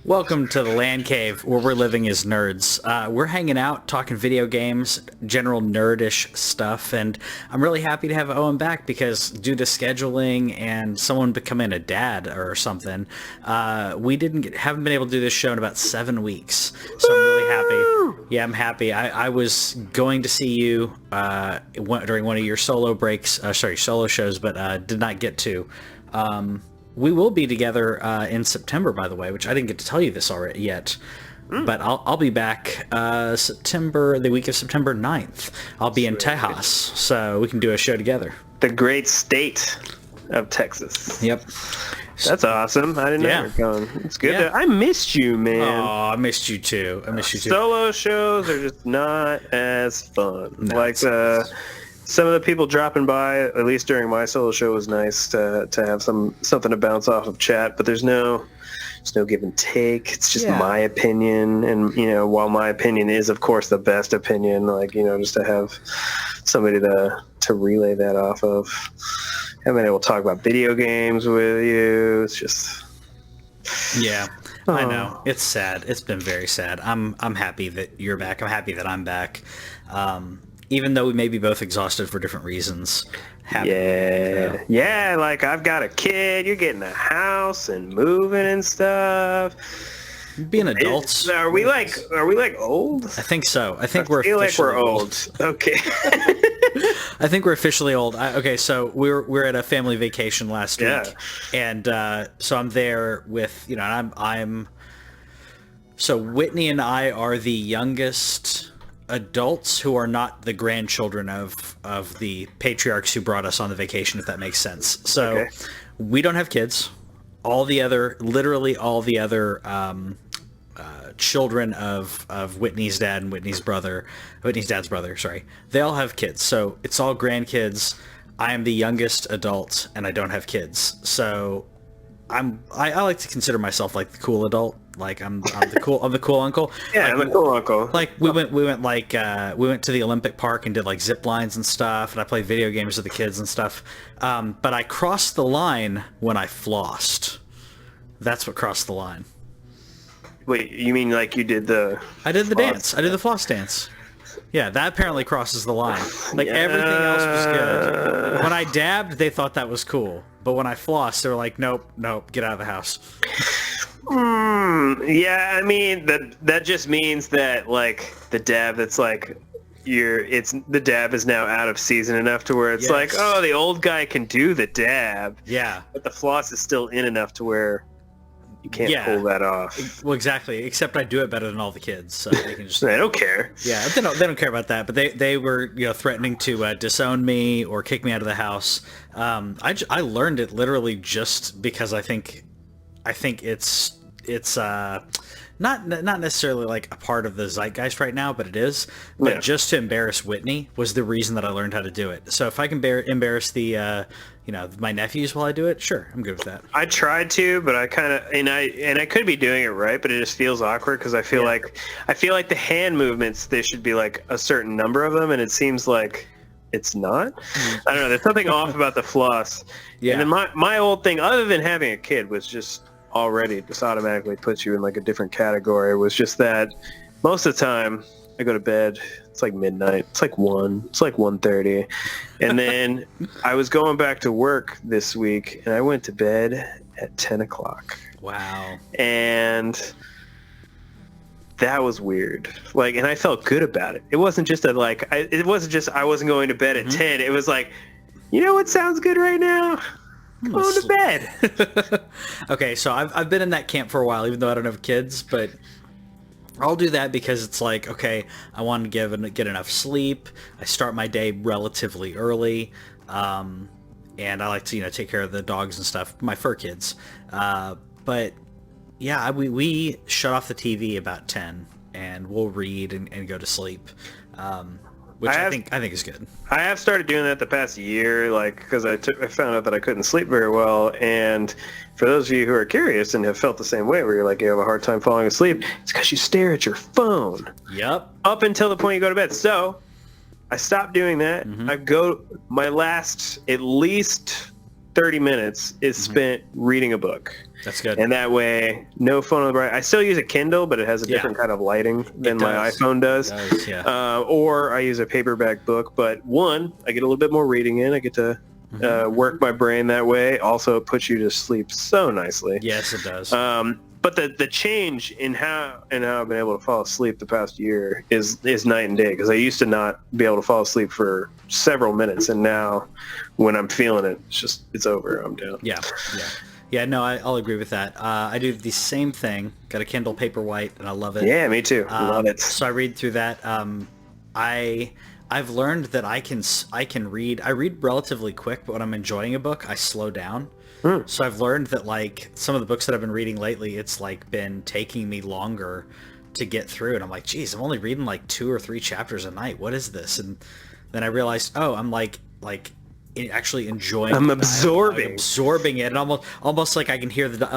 Welcome to the LANCave, where we're living as nerds. We're hanging out, talking video games, general nerdish stuff, and I'm really happy to have Owen back because due to scheduling and someone becoming a dad or something, we haven't been able to do this show in about 7 weeks. So I'm really happy. Yeah, I'm happy. I was going to see you during one of your solo shows, but did not get to. We will be together in September, by the way, which I didn't get to tell you this already yet. But I'll be back the week of September 9th. I'll be in Tejas, so we can do a show together. The great state of Texas. Yep. That's awesome. I didn't know you were going. It's good. Yeah. I missed you, man. Oh, I missed you too. Solo shows are just not as fun. No, Some of the people dropping by, at least during my solo show, was nice to have something to bounce off of chat. But there's no give and take. It's just my opinion, and while my opinion is, of course, the best opinion, just to have somebody to relay that off of. Haven't been able to talk about video games with you. It's just I know, it's sad. It's been very sad. I'm happy that you're back. I'm happy that I'm back. Even though we may be both exhausted for different reasons. Yeah, like I've got a kid, you're getting a house and moving and stuff. Being adults. Are we like old? I think so. I feel like we're old. Okay. I think we're officially old. So we're at a family vacation last week, and so I'm there with so Whitney and I are the youngest adults who are not the grandchildren of the patriarchs who brought us on the vacation, if that makes sense. So we don't have kids. Literally all the other children of Whitney's dad and Whitney's dad's brother, they all have kids. So it's all grandkids. I am the youngest adult and I don't have kids. So I like to consider myself like the cool adult. Like I'm the cool uncle. Yeah, I'm the cool uncle. Like we went to the Olympic Park and did like zip lines and stuff, and I played video games with the kids and stuff. But I crossed the line when I flossed. That's what crossed the line. Wait, you mean like you did the... I did the dance. I did the floss dance. Yeah, that apparently crosses the line. Like everything else was good. When I dabbed, they thought that was cool. But when I flossed, they were like, nope, get out of the house. Yeah, I mean that just means that like the dab that's like the dab is now out of season enough to where it's like, oh, the old guy can do the dab. Yeah. But the floss is still in enough to where you can't pull that off. Well, exactly. Except I do it better than all the kids, so they can just. They don't care. Yeah, they don't care about that. But they were threatening to disown me or kick me out of the house. I learned it literally just because I think it's not necessarily like a part of the zeitgeist right now, but it is. But just to embarrass Whitney was the reason that I learned how to do it. So if I can embarrass the my nephews while I do it, sure, I'm good with that. I tried to, but I kind of and I could be doing it right, but it just feels awkward because I feel like the hand movements, they should be like a certain number of them, and it seems like it's not. I don't know. There's something off about the floss. Yeah. And then my old thing, other than having a kid, was just automatically puts you in like a different category, was just that most of the time I go to bed, it's like midnight, it's like 1:30, and then I was going back to work this week and I went to bed at 10 o'clock. Wow. And that was weird. Like, and I felt good about it. It wasn't just I wasn't going to bed at 10. It was like, you know what sounds good right now? Going to bed. Okay, so I've been in that camp for a while, even though I don't have kids, but I'll do that because it's like, okay, I want to get enough sleep. I start my day relatively early, and I like to take care of the dogs and stuff, my fur kids. But yeah, we shut off the TV about 10, and we'll read and go to sleep. Which I think is good. I have started doing that the past year, because I found out that I couldn't sleep very well. And for those of you who are curious and have felt the same way, where you're like, you have a hard time falling asleep, it's because you stare at your phone. Yep. Up until the point you go to bed. So I stopped doing that. I go my last at least 30 minutes is spent reading a book. That's good. And that way, no phone on the bright. I still use a Kindle, but it has a different kind of lighting than my iPhone does. It does, yeah. Or I use a paperback book. But one, I get a little bit more reading in. I get to work my brain that way. Also, it puts you to sleep so nicely. Yes, it does. But the change in how I've been able to fall asleep the past year is night and day. Because I used to not be able to fall asleep for several minutes, and now when I'm feeling it, it's over. I'm down. Yeah. Yeah, no, I'll agree with that. I do the same thing. Got a Kindle Paperwhite, and I love it. Yeah, me too. Love it. So I read through that. I've learned that I can read. I read relatively quick, but when I'm enjoying a book, I slow down. So I've learned that like some of the books that I've been reading lately, it's like been taking me longer to get through, and I'm like, geez, I'm only reading like 2 or 3 chapters a night. What is this? And then I realized, oh, I'm like actually enjoying. I'm absorbing it, and almost like I can hear the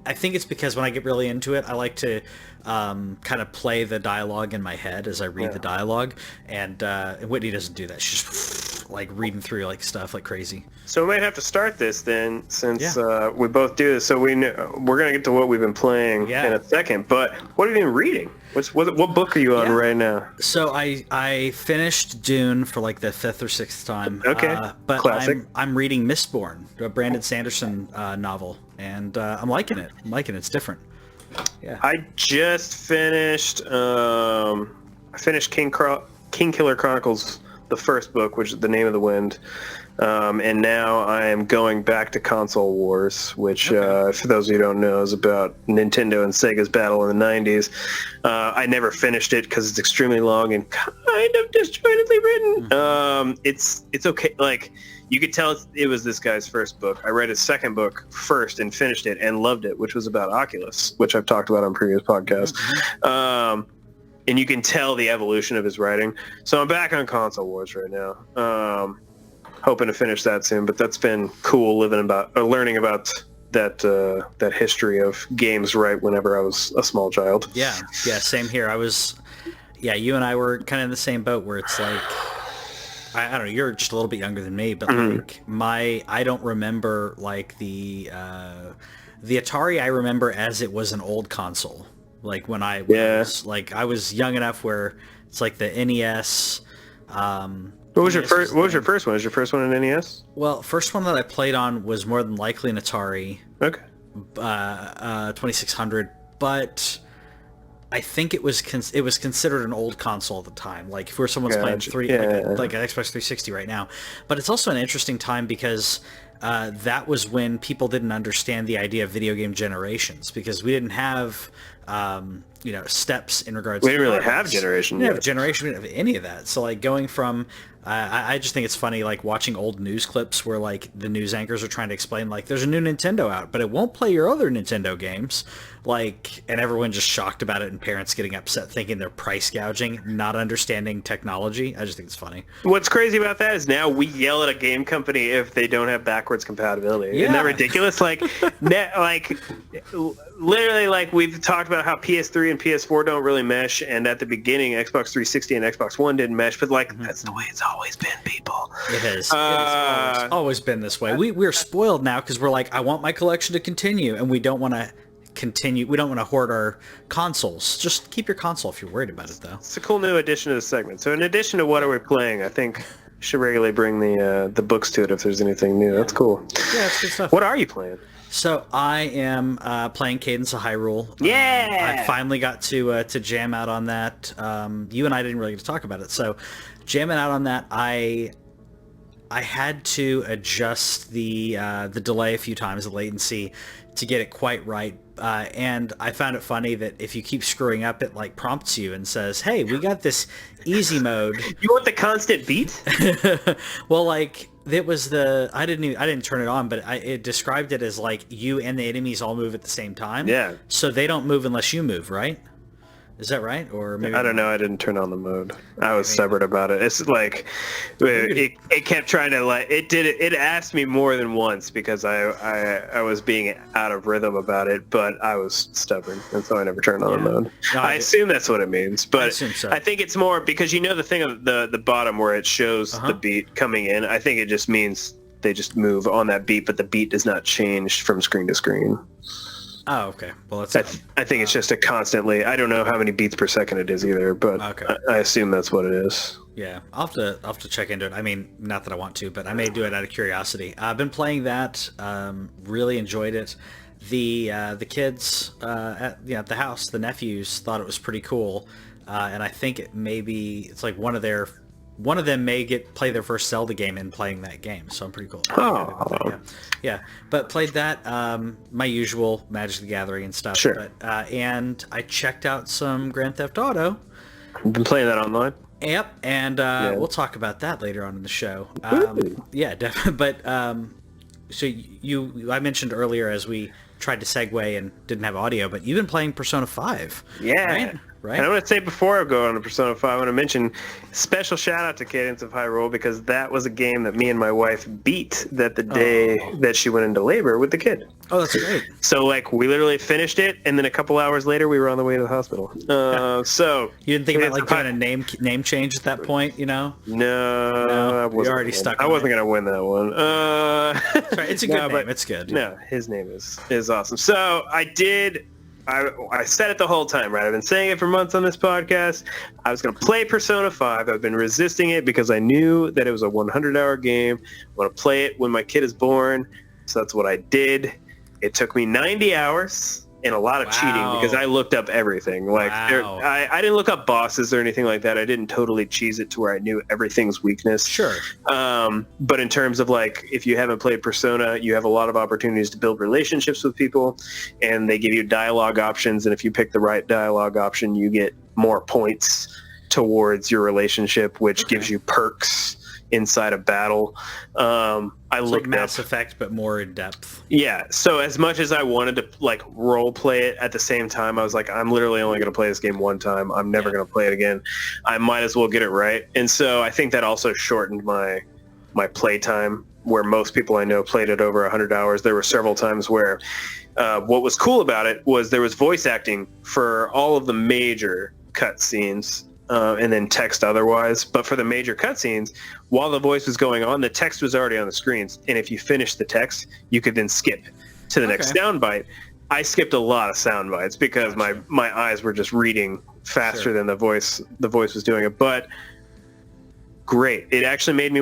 I think it's because when I get really into it, I like to kind of play the dialogue in my head as I read the dialogue, and Whitney doesn't do that. She's just like reading through like stuff like crazy. So we might have to start this then, since we both do this. So we're gonna get to what we've been playing in a second. But what have you been reading? What book are you on right now? So I finished Dune for like the 5th or 6th time. Okay, but classic. I'm reading Mistborn, a Brandon Sanderson novel, and I'm liking it. It's different. Yeah. I just finished. I finished King Killer Chronicles, the first book, which is The Name of the Wind. And now I am going back to Console Wars, which, for those of you who don't know, is about Nintendo and Sega's battle in the 90s. I never finished it because it's extremely long and kind of disjointedly written. It's okay. Like, you could tell it was this guy's first book. I read his second book first and finished it and loved it, which was about Oculus, which I've talked about on previous podcasts. And you can tell the evolution of his writing. So I'm back on Console Wars right now. Hoping to finish that soon, but that's been cool learning about that history of games right whenever I was a small child. Yeah, same here. You and I were kind of in the same boat where it's like, I don't know, you're just a little bit younger than me, but like I don't remember like the Atari. I remember as it was an old console, like when I was young enough where it's like the NES. What was your first one? Was your first one an NES? Well, first one that I played on was more than likely an Atari. Okay. 2600, but I think it was considered an old console at the time. Like if someone's playing like an Xbox 360 right now. But it's also an interesting time because that was when people didn't understand the idea of video game generations, because we didn't have steps in regards. We didn't really have generation. We didn't have generation. We didn't have any of that. So like going from I just think it's funny, like watching old news clips where like the news anchors are trying to explain like there's a new Nintendo out, but it won't play your other Nintendo games, like, and everyone just shocked about it, and parents getting upset thinking they're price gouging, not understanding technology. I just think it's funny. What's crazy about that is now we yell at a game company if they don't have backwards compatibility. Yeah. Isn't that ridiculous? Like, literally, like we've talked about how PS3 and PS4 don't really mesh, and at the beginning Xbox 360 and Xbox One didn't mesh, but like that's the way it's always been, people. It has. It's always been this way. We're spoiled now because we're like, I want my collection to continue, and we don't want to continue. We don't want to hoard our consoles. Just keep your console if you're worried about it, though. It's a cool new addition to the segment. So in addition to what are we playing, I think we should regularly bring the books to it if there's anything new. That's cool. Yeah, that's good stuff. What are you playing? So I am playing Cadence of Hyrule. Yeah! I finally got to jam out on that. You and I didn't really get to talk about it. So jamming out on that, I had to adjust the delay a few times, the latency, to get it quite right. And I found it funny that if you keep screwing up, it like prompts you and says, "Hey, we got this easy mode." You want the constant beat? Well, like it was I didn't turn it on, but it described it as like you and the enemies all move at the same time. Yeah. So they don't move unless you move, right? Is that right? Or maybe I don't know. I didn't turn on the mode. I was stubborn about it. It's like it kept trying to like it did it. It asked me more than once because I was being out of rhythm about it, but I was stubborn, and so I never turned on the mode. No, I assume that's what it means, but I think it's more because the thing of the bottom where it shows the beat coming in. I think it just means They just move on that beat, but the beat does not change from screen to screen. Oh, okay. Well, I think it's just a constantly. I don't know how many beats per second it is either, but okay. I assume that's what it is. Yeah, I'll have to check into it. I mean, not that I want to, but I may do it out of curiosity. I've been playing that. Really enjoyed it. The kids at the house, the nephews, thought it was pretty cool, and I think it's like one of them may play their first Zelda game in playing that game, so I'm pretty cool. Yeah. But played that, my usual Magic the Gathering and stuff. Sure. But, and I checked out some Grand Theft Auto. You've been playing that online? Yep, and we'll talk about that later on in the show. Yeah, definitely. But so I mentioned earlier as we tried to segue and didn't have audio, but you've been playing Persona 5. Yeah. Right? And I want to say before I go on to Persona 5, I want to mention special shout out to Cadence of Hyrule, because that was a game that me and my wife beat the day that she went into labor with the kid. Oh, that's great. So like we literally finished it, and then a couple hours later we were on the way to the hospispital. So you didn't think about like doing a name change at that point, you know? No, you're already stuck. I wasn't gonna win that one. It's a good name. It's good. No, his name is awesome. So I did. I said it the whole time, right? I've been saying it for months on this podcast. I was going to play Persona 5. I've been resisting it because I knew that it was a 100-hour game. I want to play it when my kid is born. So that's what I did. It took me 90 hours and a lot of cheating because I looked up everything. Like I didn't look up bosses or anything like that. I didn't totally cheese it to where I knew everything's weakness. Sure. But in terms of like, if you haven't played Persona, you have a lot of opportunities to build relationships with people, and they give you dialogue options. And if you pick the right dialogue option, you get more points towards your relationship, which gives you perks inside a battle. I looked like Mass Effect, but more in depth. Yeah. So as much as I wanted to like role play it, at the same time, I was like, I'm literally only going to play this game one time. I'm never going to play it again. I might as well get it right. And so I think that also shortened my play time, where most people I know played it over 100 hours. There were several times where what was cool about it was there was voice acting for all of the major cutscenes. And then text otherwise. But for the major cutscenes, while the voice was going on, the text was already on the screens. And if you finished the text, you could then skip to the next soundbite. I skipped a lot of sound bites because my eyes were just reading faster than the voice was doing it. But great. It actually made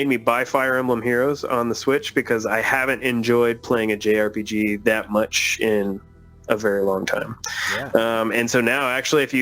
me buy Fire Emblem Heroes on the Switch, because I haven't enjoyed playing a JRPG that much in a very long time. Yeah. And so now, actually, if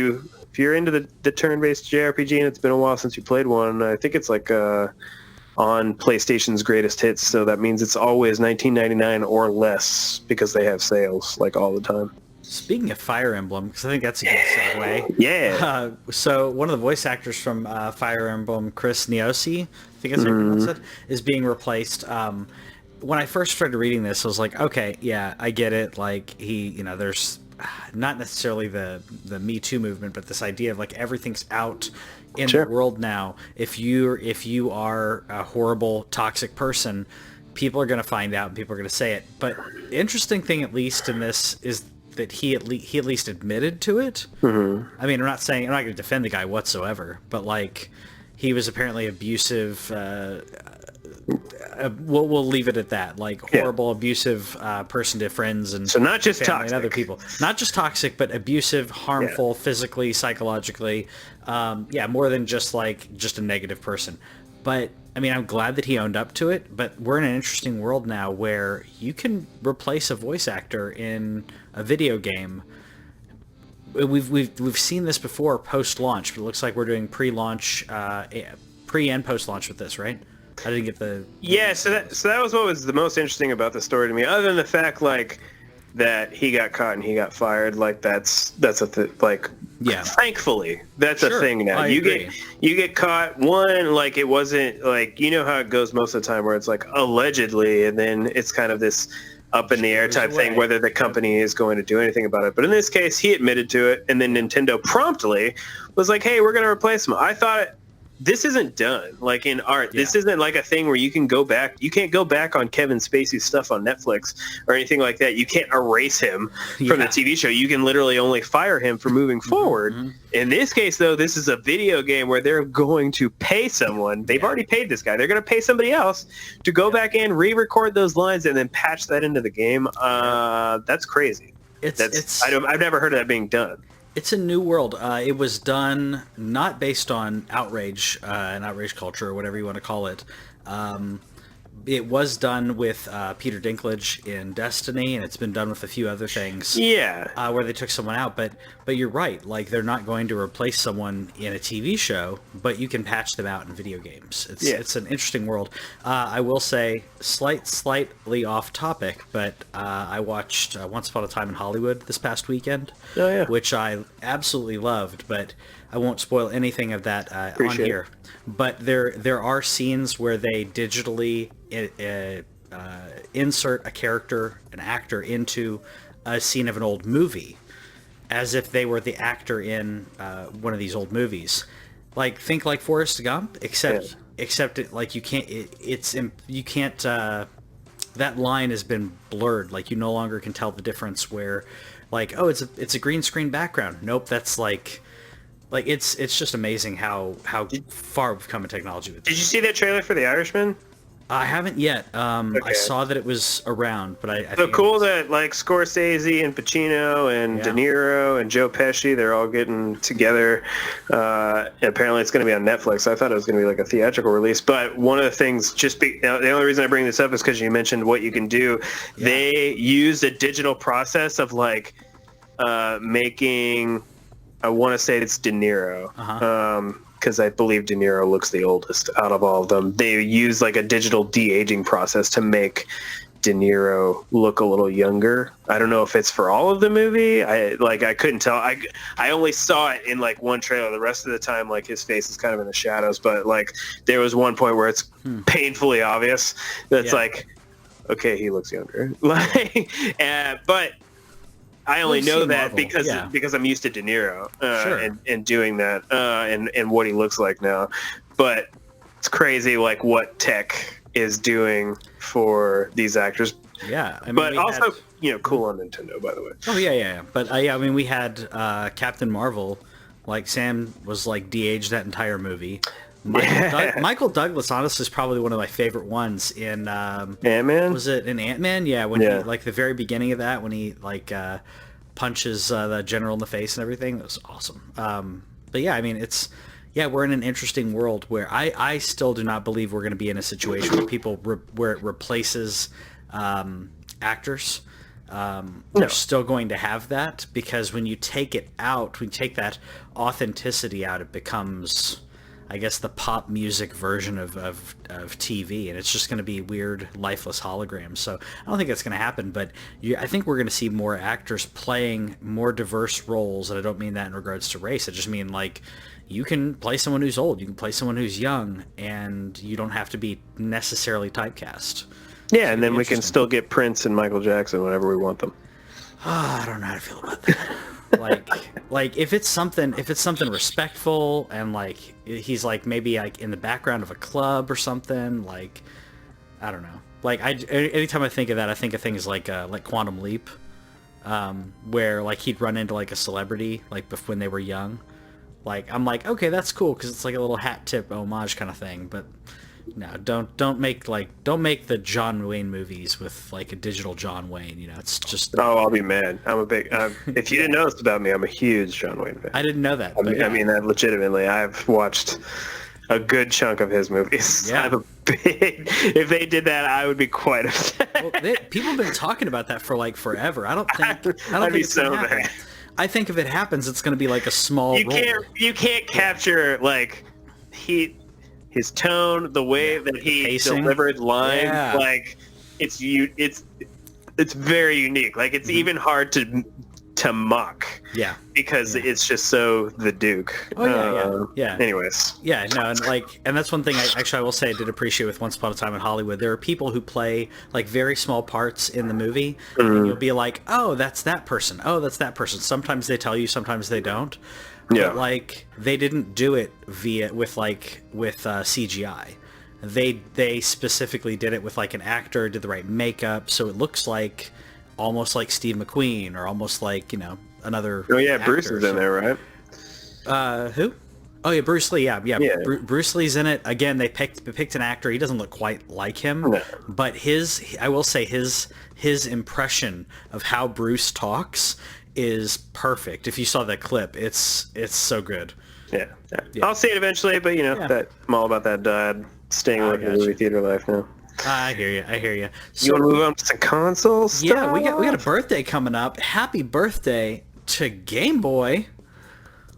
you're into the turn-based JRPG and it's been a while since you played one, I think it's like on PlayStation's greatest hits, so that means it's always $19.99 or less, because they have sales like all the time. Speaking of Fire Emblem, because I think that's a good segue. Yeah. So one of the voice actors from Fire Emblem, Chris Niosi, I think that's how you pronounce it, is being replaced. When I first started reading this, I was like, okay, yeah, I get it. Like there's not necessarily the Me Too movement, but this idea of like everything's out in the world now. If you are a horrible, toxic person, people are going to find out and people are going to say it. But the interesting thing, at least in this, is that he at least admitted to it. Mm-hmm. I mean, I'm not going to defend the guy whatsoever, but like he was apparently abusive. We'll leave it at that. Like horrible, abusive person to friends and so not just family toxic and other people. Not just toxic, but abusive, harmful, physically, psychologically. More than just a negative person. But I mean, I'm glad that he owned up to it. But we're in an interesting world now where you can replace a voice actor in a video game. We've seen this before post-launch, but it looks like we're doing pre-launch, pre and post-launch with this, right? I didn't get the... Yeah, so that was what was the most interesting about the story to me, other than the fact, like, that he got caught and he got fired. Like, that's a thankfully, that's a thing now. You get caught, like, it wasn't, like, you know how it goes most of the time where it's, like, allegedly, and then it's kind of this up in the air type thing, whether the company is going to do anything about it. But in this case, he admitted to it, and then Nintendo promptly was like, hey, we're going to replace him. I thought this isn't done like in art. This isn't like a thing where you can go back. You can't go back on Kevin Spacey's stuff on Netflix or anything like that. You can't erase him from the TV show. You can literally only fire him for moving forward. In this case, though, this is a video game where they're going to pay someone. They've already paid this guy. They're going to pay somebody else to go back in, re-record those lines, and then patch that into the game. That's crazy. I've never heard of that being done. It's a new world. It was done not based on outrage and outrage culture or whatever you want to call it. It was done with Peter Dinklage in Destiny, and it's been done with a few other things. Yeah. Where they took someone out, but you're right. Like, they're not going to replace someone in a TV show, but you can patch them out in video games. It's an interesting world. I will say, slightly off topic, but I watched Once Upon a Time in Hollywood this past weekend, which I absolutely loved, but I won't spoil anything of that on here. But there are scenes where they digitally insert an actor into a scene of an old movie, as if they were the actor in one of these old movies. Like, think like Forrest Gump, except it, like, you can't. You can't. That line has been blurred. Like, you no longer can tell the difference. Where, like, oh, it's a green screen background. Nope, that's like it's just amazing how far we've come in technology with this. Did you see that trailer for The Irishman? I haven't yet. I saw that it was around, but I so cool that like Scorsese and Pacino and De Niro and Joe Pesci, they're all getting together. Apparently it's going to be on Netflix. I thought it was going to be like a theatrical release, but one of the things, the only reason I bring this up is because you mentioned what you can do. Yeah. They used a digital process of like making, I want to say it's De Niro. Because I believe De Niro looks the oldest out of all of them. They use like a digital de-aging process to make De Niro look a little younger. I don't know if it's for all of the movie. I couldn't tell. I only saw it in like one trailer. The rest of the time, like, his face is kind of in the shadows. But like, there was one point where it's painfully obvious that's like, okay, he looks younger. Like, but I only know that because I'm used to De Niro and doing that and what he looks like now. But it's crazy, like, what tech is doing for these actors. Yeah, I mean, but also, cool on Nintendo, by the way. Oh yeah. But I mean, we had Captain Marvel. Like, Sam was like de-aged that entire movie. Michael Douglas, honestly, is probably one of my favorite ones in Ant-Man. Was it in Ant-Man? Yeah, when he, like, the very beginning of that, when he like punches the general in the face and everything, that was awesome. But yeah, I mean, we're in an interesting world where I still do not believe we're going to be in a situation where where it replaces actors. We're still going to have that, because when you take it out, when you take that authenticity out, it becomes, I guess, the pop music version of TV, and it's just going to be weird, lifeless holograms. So I don't think that's going to happen, but I think we're going to see more actors playing more diverse roles, and I don't mean that in regards to race. I just mean, like, you can play someone who's old, you can play someone who's young, and you don't have to be necessarily typecast. Yeah, and then we can still get Prince and Michael Jackson whenever we want them. I don't know how to feel about that. like if it's something respectful, and like he's like maybe like in the background of a club or something, like, I don't know. Like, anytime I think of that, I think of things like Quantum Leap, where like he'd run into like a celebrity like when they were young. Like, I'm like, okay, that's cool, because it's like a little hat tip homage kind of thing. But no, don't make the John Wayne movies with like a digital John Wayne. It's just. Oh, I'll be mad. I'm a big. If you didn't know this about me, I'm a huge John Wayne fan. I didn't know that. I mean that legitimately. I've watched a good chunk of his movies. Yeah. If they did that, I would be quite upset. Well, people have been talking about that for like forever. I don't think it's so gonna happen. mad. I think if it happens, it's going to be like a small. You can't capture like his tone, the way that he delivered lines, like it's very unique. Like, it's even hard to mock. Yeah. Because it's just so the Duke. Oh yeah. Anyways. Yeah, no, and that's one thing I will say I did appreciate with Once Upon a Time in Hollywood. There are people who play like very small parts in the movie, and you'll be like, oh, that's that person. Oh, that's that person. Sometimes they tell you, sometimes they don't. Yeah. But like they didn't do it with CGI. They specifically did it with like an actor, did the right makeup, so it looks like almost like Steve McQueen or almost like, another. Oh yeah, actor. Bruce is in there, right? Who? Oh yeah, Bruce Lee. Yeah. Yeah. Bruce Lee's in it. Again, they picked an actor. He doesn't look quite like him, No. but I will say his impression of how Bruce talks is perfect. If you saw that clip, it's so good. Yeah. I'll see it eventually, but that I'm all about that dad staying away from movie theater life now. I hear you. So, You want to move on to some console stuff? yeah, we got a birthday coming up. Happy birthday to Game Boy!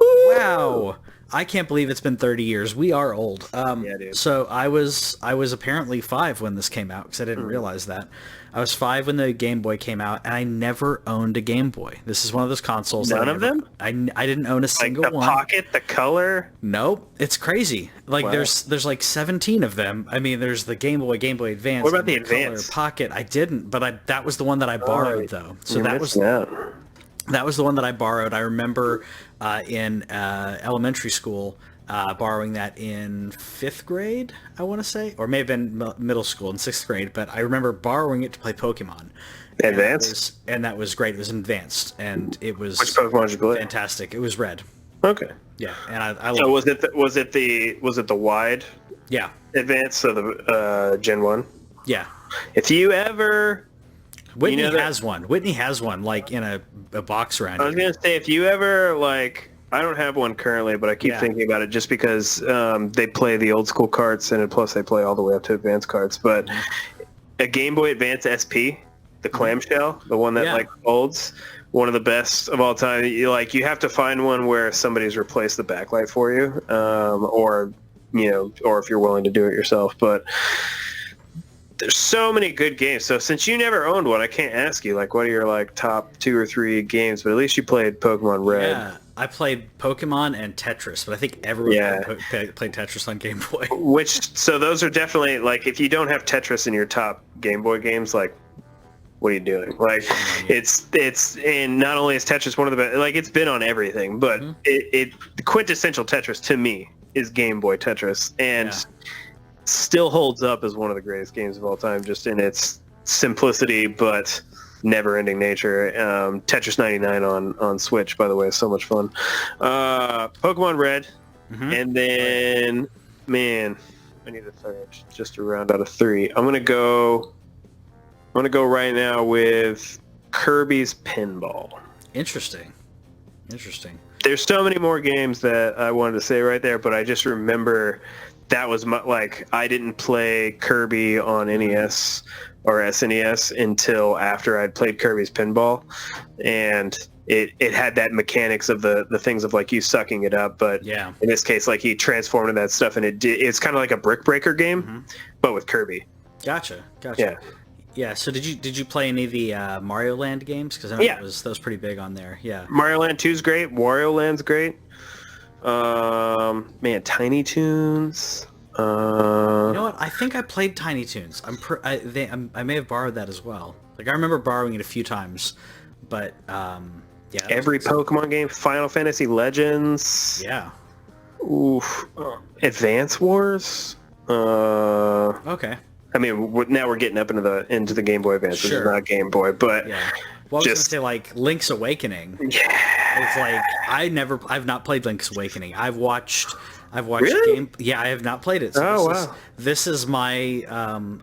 Woo! Wow. I can't believe it's been 30 years. We are old. Yeah, dude. So I was apparently 5 when this came out, because I didn't realize that. I was 5 when the Game Boy came out, and I never owned a Game Boy. This is one of those consoles. None of them? I didn't own a single Like the one. Pocket, the Color? Nope. It's crazy. Like Wow. there's like 17 of them. I mean, there's the Game Boy, Game Boy Advance. What about the Color, Advance? Pocket. I didn't, but that was the one that I borrowed though. So You're that was missing out. that was the one that I borrowed. I remember in elementary school borrowing that in 5th grade, I want to say, or may have been middle school in 6th grade, but I remember borrowing it to play Pokemon. Advanced? And that was great. It was advanced, and it was Which Pokemon did you play? fantastic. It was red. Okay. Yeah, and I So loved was it the wide Yeah, Advance, so the Gen 1? yeah. If you ever... Whitney that- has one. Whitney has one, like in a box around I was here. going to say, if you ever, like... I don't have one currently, but I keep Yeah. thinking about it just because they play the old school carts, and plus they play all the way up to advanced carts. But a Game Boy Advance SP, the clamshell, the one that Yeah. like folds, one of the best of all time. You have to find one where somebody's replaced the backlight for you, or if you're willing to do it yourself. But there's so many good games. So since you never owned one, I can't ask you like what are your like top 2 or 3 games. But at least you played Pokemon Red. Yeah, I played Pokemon and Tetris, but I think everyone played Tetris on Game Boy. So those are definitely like if you don't have Tetris in your top Game Boy games, like what are you doing? Like it's and not only is Tetris one of the best, like it's been on everything, but the quintessential Tetris to me is Game Boy Tetris, and still holds up as one of the greatest games of all time, just in its simplicity but never-ending nature. Tetris 99 on Switch, by the way, is so much fun. Pokemon Red, and then man, I need a third just to round out a 3. I'm gonna go right now with Kirby's Pinball. Interesting. There's so many more games that I wanted to say right there, but I just remember that was I didn't play Kirby on NES or SNES until after I'd played Kirby's Pinball, and it had that mechanics of the things of like you sucking it up, but in this case like he transformed into that stuff, and it's kind of like a Brick Breaker game, but with Kirby. Gotcha. Yeah. So did you play any of the Mario Land games? Because I know that was pretty big on there. Yeah. Mario Land 2's great. Wario Land's great. Man, Tiny Toons. You know what? I think I played Tiny Toons. I may have borrowed that as well. Like I remember borrowing it a few times, but every Pokemon game, Final Fantasy Legends. Yeah. Oof. Advance Wars. Okay. I mean, now we're getting up into the Game Boy Advance. Sure. This is not Game Boy, but yeah. Well, I was gonna say like Link's Awakening. Yeah. It's like I've not played Link's Awakening. I've watched Really? Yeah, I have not played it. So wow. This is my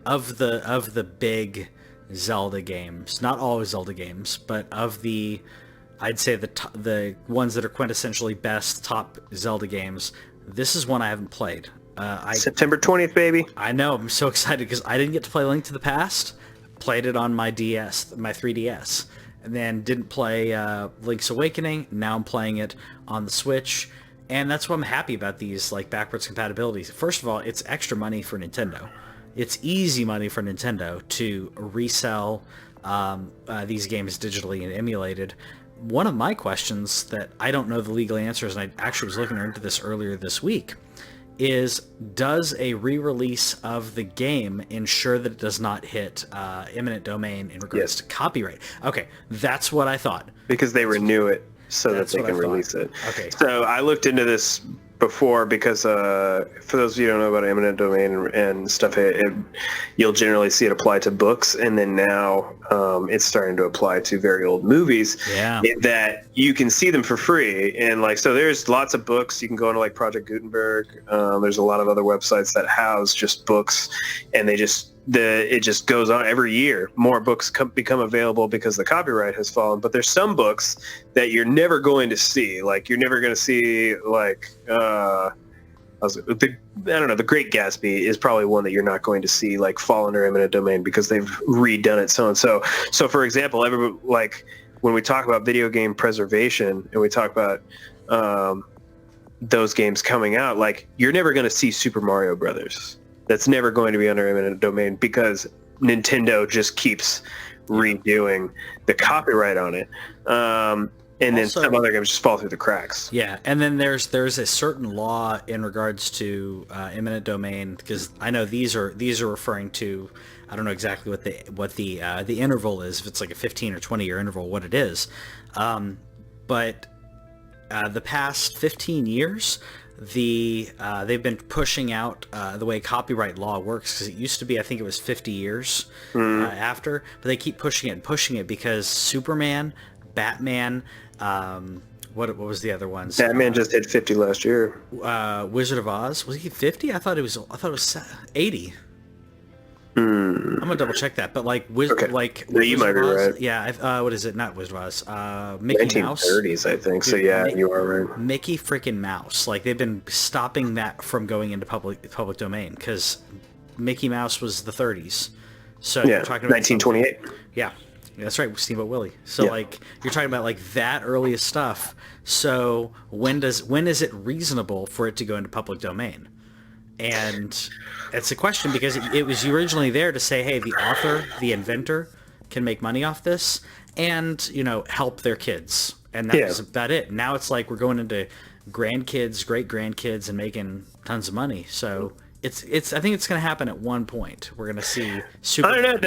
of the big Zelda games. Not all Zelda games, but of the I'd say the ones that are quintessentially best top Zelda games. This is one I haven't played. September 20th, baby. I know. I'm so excited because I didn't get to play Link to the Past. Played it on my DS, my 3DS, and then didn't play Link's Awakening. Now I'm playing it on the Switch, and that's what I'm happy about these like backwards compatibilities. First of all, it's extra money for Nintendo. It's easy money for Nintendo to resell these games digitally and emulated. One of my questions that I don't know the legal answers, and I actually was looking into this earlier this week, is does a re-release of the game ensure that it does not hit eminent domain in regards to copyright? Okay, that's what I thought. Because they renew it. so That's that they what I can thought. release it. Okay. So I looked into this before because for those of you who don't know about eminent domain and stuff, you'll generally see it apply to books, and then now it's starting to apply to very old movies. Yeah. That you can see them for free, and like so, there's lots of books. You can go into like Project Gutenberg. There's a lot of other websites that house just books, and it just goes on every year. More books become available because the copyright has fallen. But there's some books that you're never going to see. Like you're never going to see like I don't know. The Great Gatsby is probably one that you're not going to see like fall under eminent domain because they've redone it so and so. So for example, everybody like when we talk about video game preservation and we talk about those games coming out, like you're never going to see Super Mario Brothers. That's never going to be under eminent domain because Nintendo just keeps redoing the copyright on it. And then Also, some other games just fall through the cracks. Yeah, and then there's a certain law in regards to eminent domain, because I know these are referring to, I don't know exactly what the interval is, if it's like a 15 or 20 year interval, what it is, but the past 15 years. They've been pushing out the way copyright law works, because it used to be, I think it was 50 years after, but they keep pushing it because Superman, Batman, what was the other ones? Batman just hit 50 last year. Wizard of Oz, was he 50? I thought it was 80. I'm gonna double check that, but like No, you might be right. Yeah, what is it? Not Wizard of Oz. Mickey Mouse. 1930s, I think. So yeah, you are right. Mickey freaking Mouse. Like they've been stopping that from going into public domain because Mickey Mouse was the 30s. So Yeah, you're talking about 1928. Yeah, that's right, Steamboat Willie. So like you're talking about like that earliest stuff. So when is it reasonable for it to go into public domain? And it's a question because it was originally there to say, hey, the author, the inventor, can make money off this and, help their kids. And that was about it. Now it's like we're going into grandkids, great-grandkids, and making tons of money. So it's. I think it's going to happen at one point. We're going to see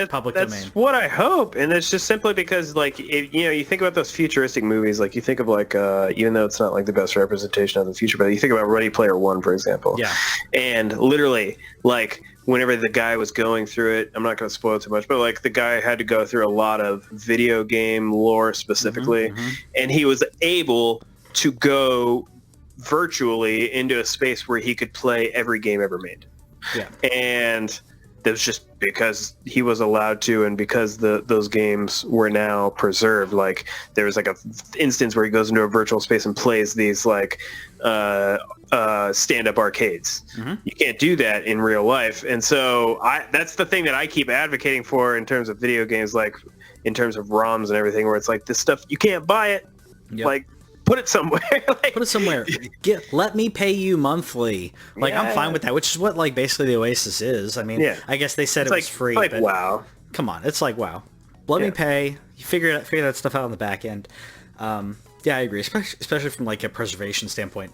public domain. That's what I hope, and it's just simply because, like, you think about those futuristic movies, like you think of like, even though it's not like the best representation of the future, but you think about Ready Player One, for example. Yeah. And literally, like, whenever the guy was going through it, I'm not going to spoil too much, but like the guy had to go through a lot of video game lore specifically, and he was able to go virtually into a space where he could play every game ever made. Yeah. And that was just because he was allowed to, and because those games were now preserved. Like there was like a instance where he goes into a virtual space and plays these like stand-up arcades. You can't do that in real life, and so that's the thing that I keep advocating for in terms of video games, like in terms of ROMs and everything, where it's like this stuff you can't buy it. Like put it somewhere. Like, put it somewhere. Let me pay you monthly. Like I'm fine with that, which is what like basically the Oasis is. I mean, I guess they said it was free. Like but WoW. Come on, it's like WoW. Let me pay. You figure that stuff out on the back end. Yeah, I agree, especially from like a preservation standpoint.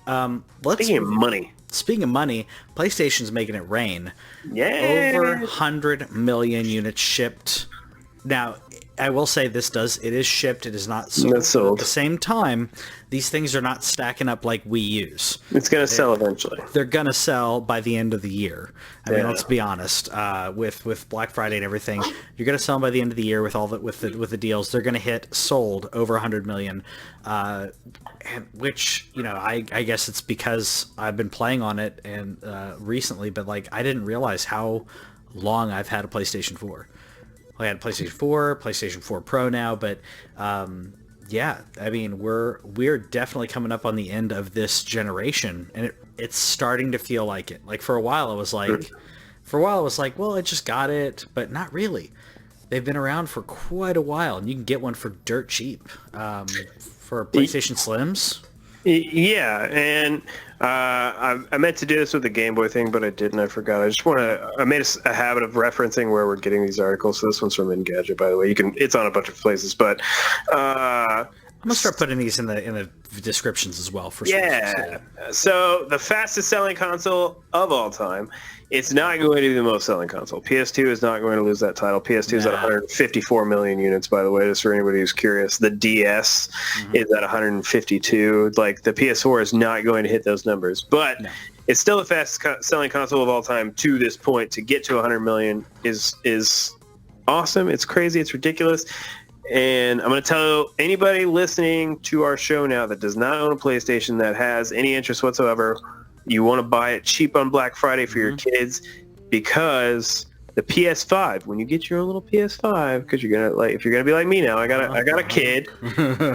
Speaking of money, PlayStation's making it rain. Yeah, over 100 million units shipped. Now, I will say it is shipped. It is not sold. Not sold. At the same time, these things are not stacking up like Wii U's. It's going to sell eventually. They're going to sell by the end of the year. I mean, let's be honest. With Black Friday and everything, you're going to sell them by the end of the year with all with the deals. They're going to hit sold over 100 million, which I guess it's because I've been playing on it and recently, but like I didn't realize how long I've had a PlayStation 4. I had PlayStation 4, PlayStation 4 Pro now, but yeah, I mean we're definitely coming up on the end of this generation, and it's starting to feel like it. Like for a while I was like, well, I just got it, but not really. They've been around for quite a while, and you can get one for dirt cheap for PlayStation Slims. Yeah, and I meant to do this with the Gameboy thing, but I didn't. I forgot. I made a habit of referencing where we're getting these articles. So this one's from Engadget, by the way. It's on a bunch of places, but I'm gonna start putting these in the descriptions as well for Yeah. So the fastest selling console of all time. It's not going to be the most selling console. PS2 is not going to lose that title. PS2 is at 154 million units, by the way, just for anybody who's curious. The DS is at 152. Like, the PS4 is not going to hit those numbers. But it's still the fastest selling console of all time to this point. To get to 100 million is awesome. It's crazy. It's ridiculous. And I'm going to tell anybody listening to our show now that does not own a PlayStation, that has any interest whatsoever, you want to buy it cheap on Black Friday for your kids, because the PS5, when you get your own little PS5, because you're gonna, like, if you're gonna be like me now, I got a kid,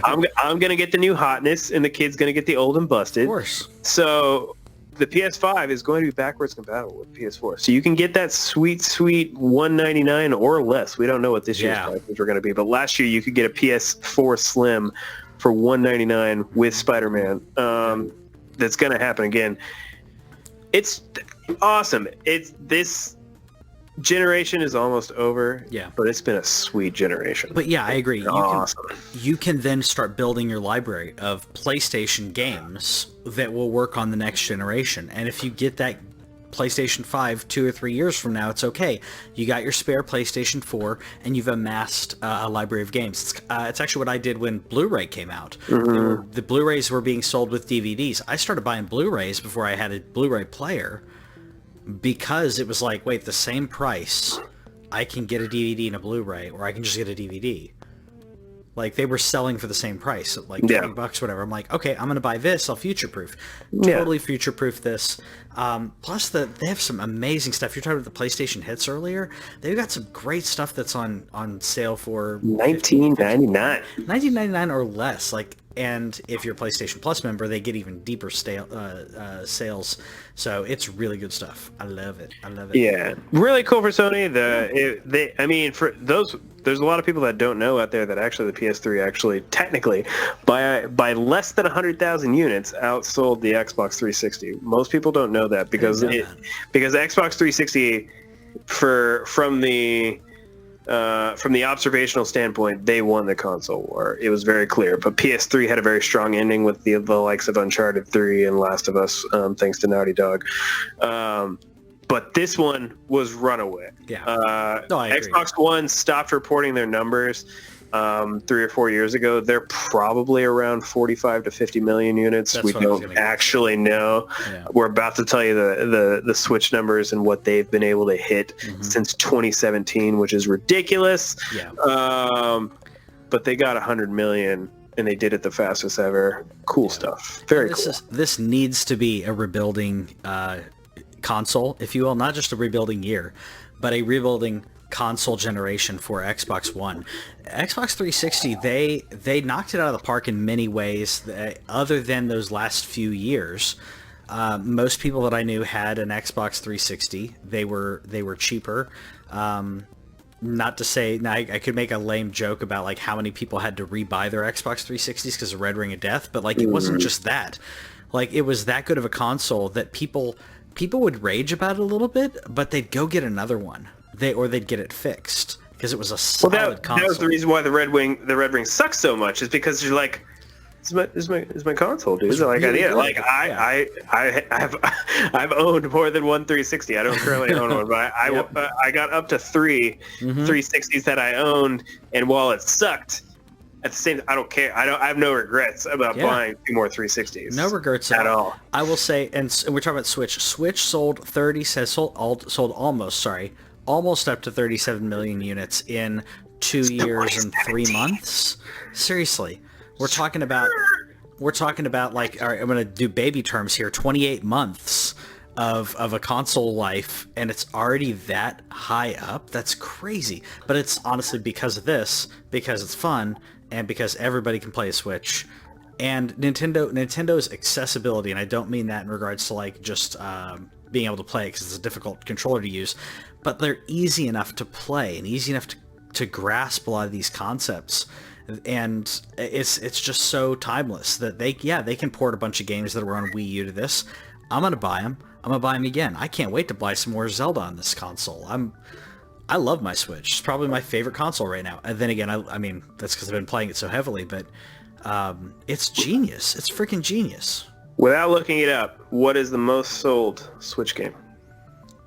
I'm gonna get the new hotness, and the kid's gonna get the old and busted. Of course. So the PS5 is going to be backwards compatible with PS4, so you can get that sweet $199 or less. We don't know what this year's prices are going to be, but last year you could get a PS4 Slim for $199 with Spider-Man. That's going to happen again. It's awesome. This generation is almost over. Yeah, but it's been a sweet generation. But yeah, I agree. Awesome. You can then start building your library of PlayStation games that will work on the next generation. And if you get that PlayStation 5 2 or 3 years from now, it's okay. You got your spare PlayStation 4, and you've amassed a library of games. It's actually what I did when Blu-ray came out. The Blu-rays were being sold with DVDs. I started buying Blu-rays before I had a Blu-ray player, because it was like, wait, the same price, I can get a DVD and a Blu-ray, or I can just get a DVD. Like, they were selling for the same price, like $20, whatever. I'm like, okay, I'm going to buy this. I'll future-proof. Totally future-proof this. Plus, they have some amazing stuff. You're talking about the PlayStation Hits earlier. They've got some great stuff that's on sale for $19.99. $19.99 or less. Like, and if you're a PlayStation Plus member, they get even deeper sales. So it's really good stuff. I love it. Yeah, really cool for Sony. For those, there's a lot of people that don't know out there that actually the PS3 actually technically by less than 100,000 units outsold the Xbox 360. Most people don't know that because Xbox 360 from the observational standpoint, they won the console war. It was very clear. But PS3 had a very strong ending with the likes of Uncharted 3 and Last of Us, thanks to Naughty Dog. But this one was runaway. Yeah. I agree. Xbox One stopped reporting their numbers 3 or 4 years ago. They're probably around 45 to 50 million units. That's we don't actually know. Yeah. We're about to tell you the Switch numbers and what they've been able to hit since 2017, which is ridiculous. Yeah. But they got 100 million, and they did it the fastest ever. Cool stuff. Very cool. This needs to be a rebuilding console, if you will, not just a rebuilding year, but a rebuilding console generation for Xbox One. Xbox 360, they knocked it out of the park in many ways. Other than those last few years, most people that I knew had an Xbox 360. They were cheaper. Not to say, now I could make a lame joke about like how many people had to rebuy their Xbox 360s because of Red Ring of Death, but like it wasn't just that. Like, it was that good of a console that people would rage about it a little bit, but they'd go get another one. They'd get it fixed because it was a solid console. That was the reason why the Red Ring sucks so much, is because you're like, this is my console, dude. So, like, really I need it. Like, I've owned more than one 360. I don't currently own one, but I got up to 360s that I owned, and while it sucked, at the same, I don't care. I have no regrets about buying 2 more 360s. No regrets at all. I will say, and we're talking about Switch. Switch sold almost up to 37 million units in 2 years and 3 months. Seriously, we're talking about like, all right, I'm going to do baby terms here. 28 months of a console life, and it's already that high up. That's crazy. But it's honestly because of this, because it's fun, and because everybody can play a Switch. And Nintendo's accessibility, and I don't mean that in regards to like just being able to play it because it's a difficult controller to use, but they're easy enough to play and easy enough to grasp a lot of these concepts. And it's just so timeless that they can port a bunch of games that were on Wii U to this. I'm gonna buy them. I'm gonna buy them again. I can't wait to buy some more Zelda on this console. I love my Switch. It's probably my favorite console right now. And then again, I mean that's because I've been playing it so heavily. But It's genius. It's freaking genius. Without looking it up, what is the most sold Switch game?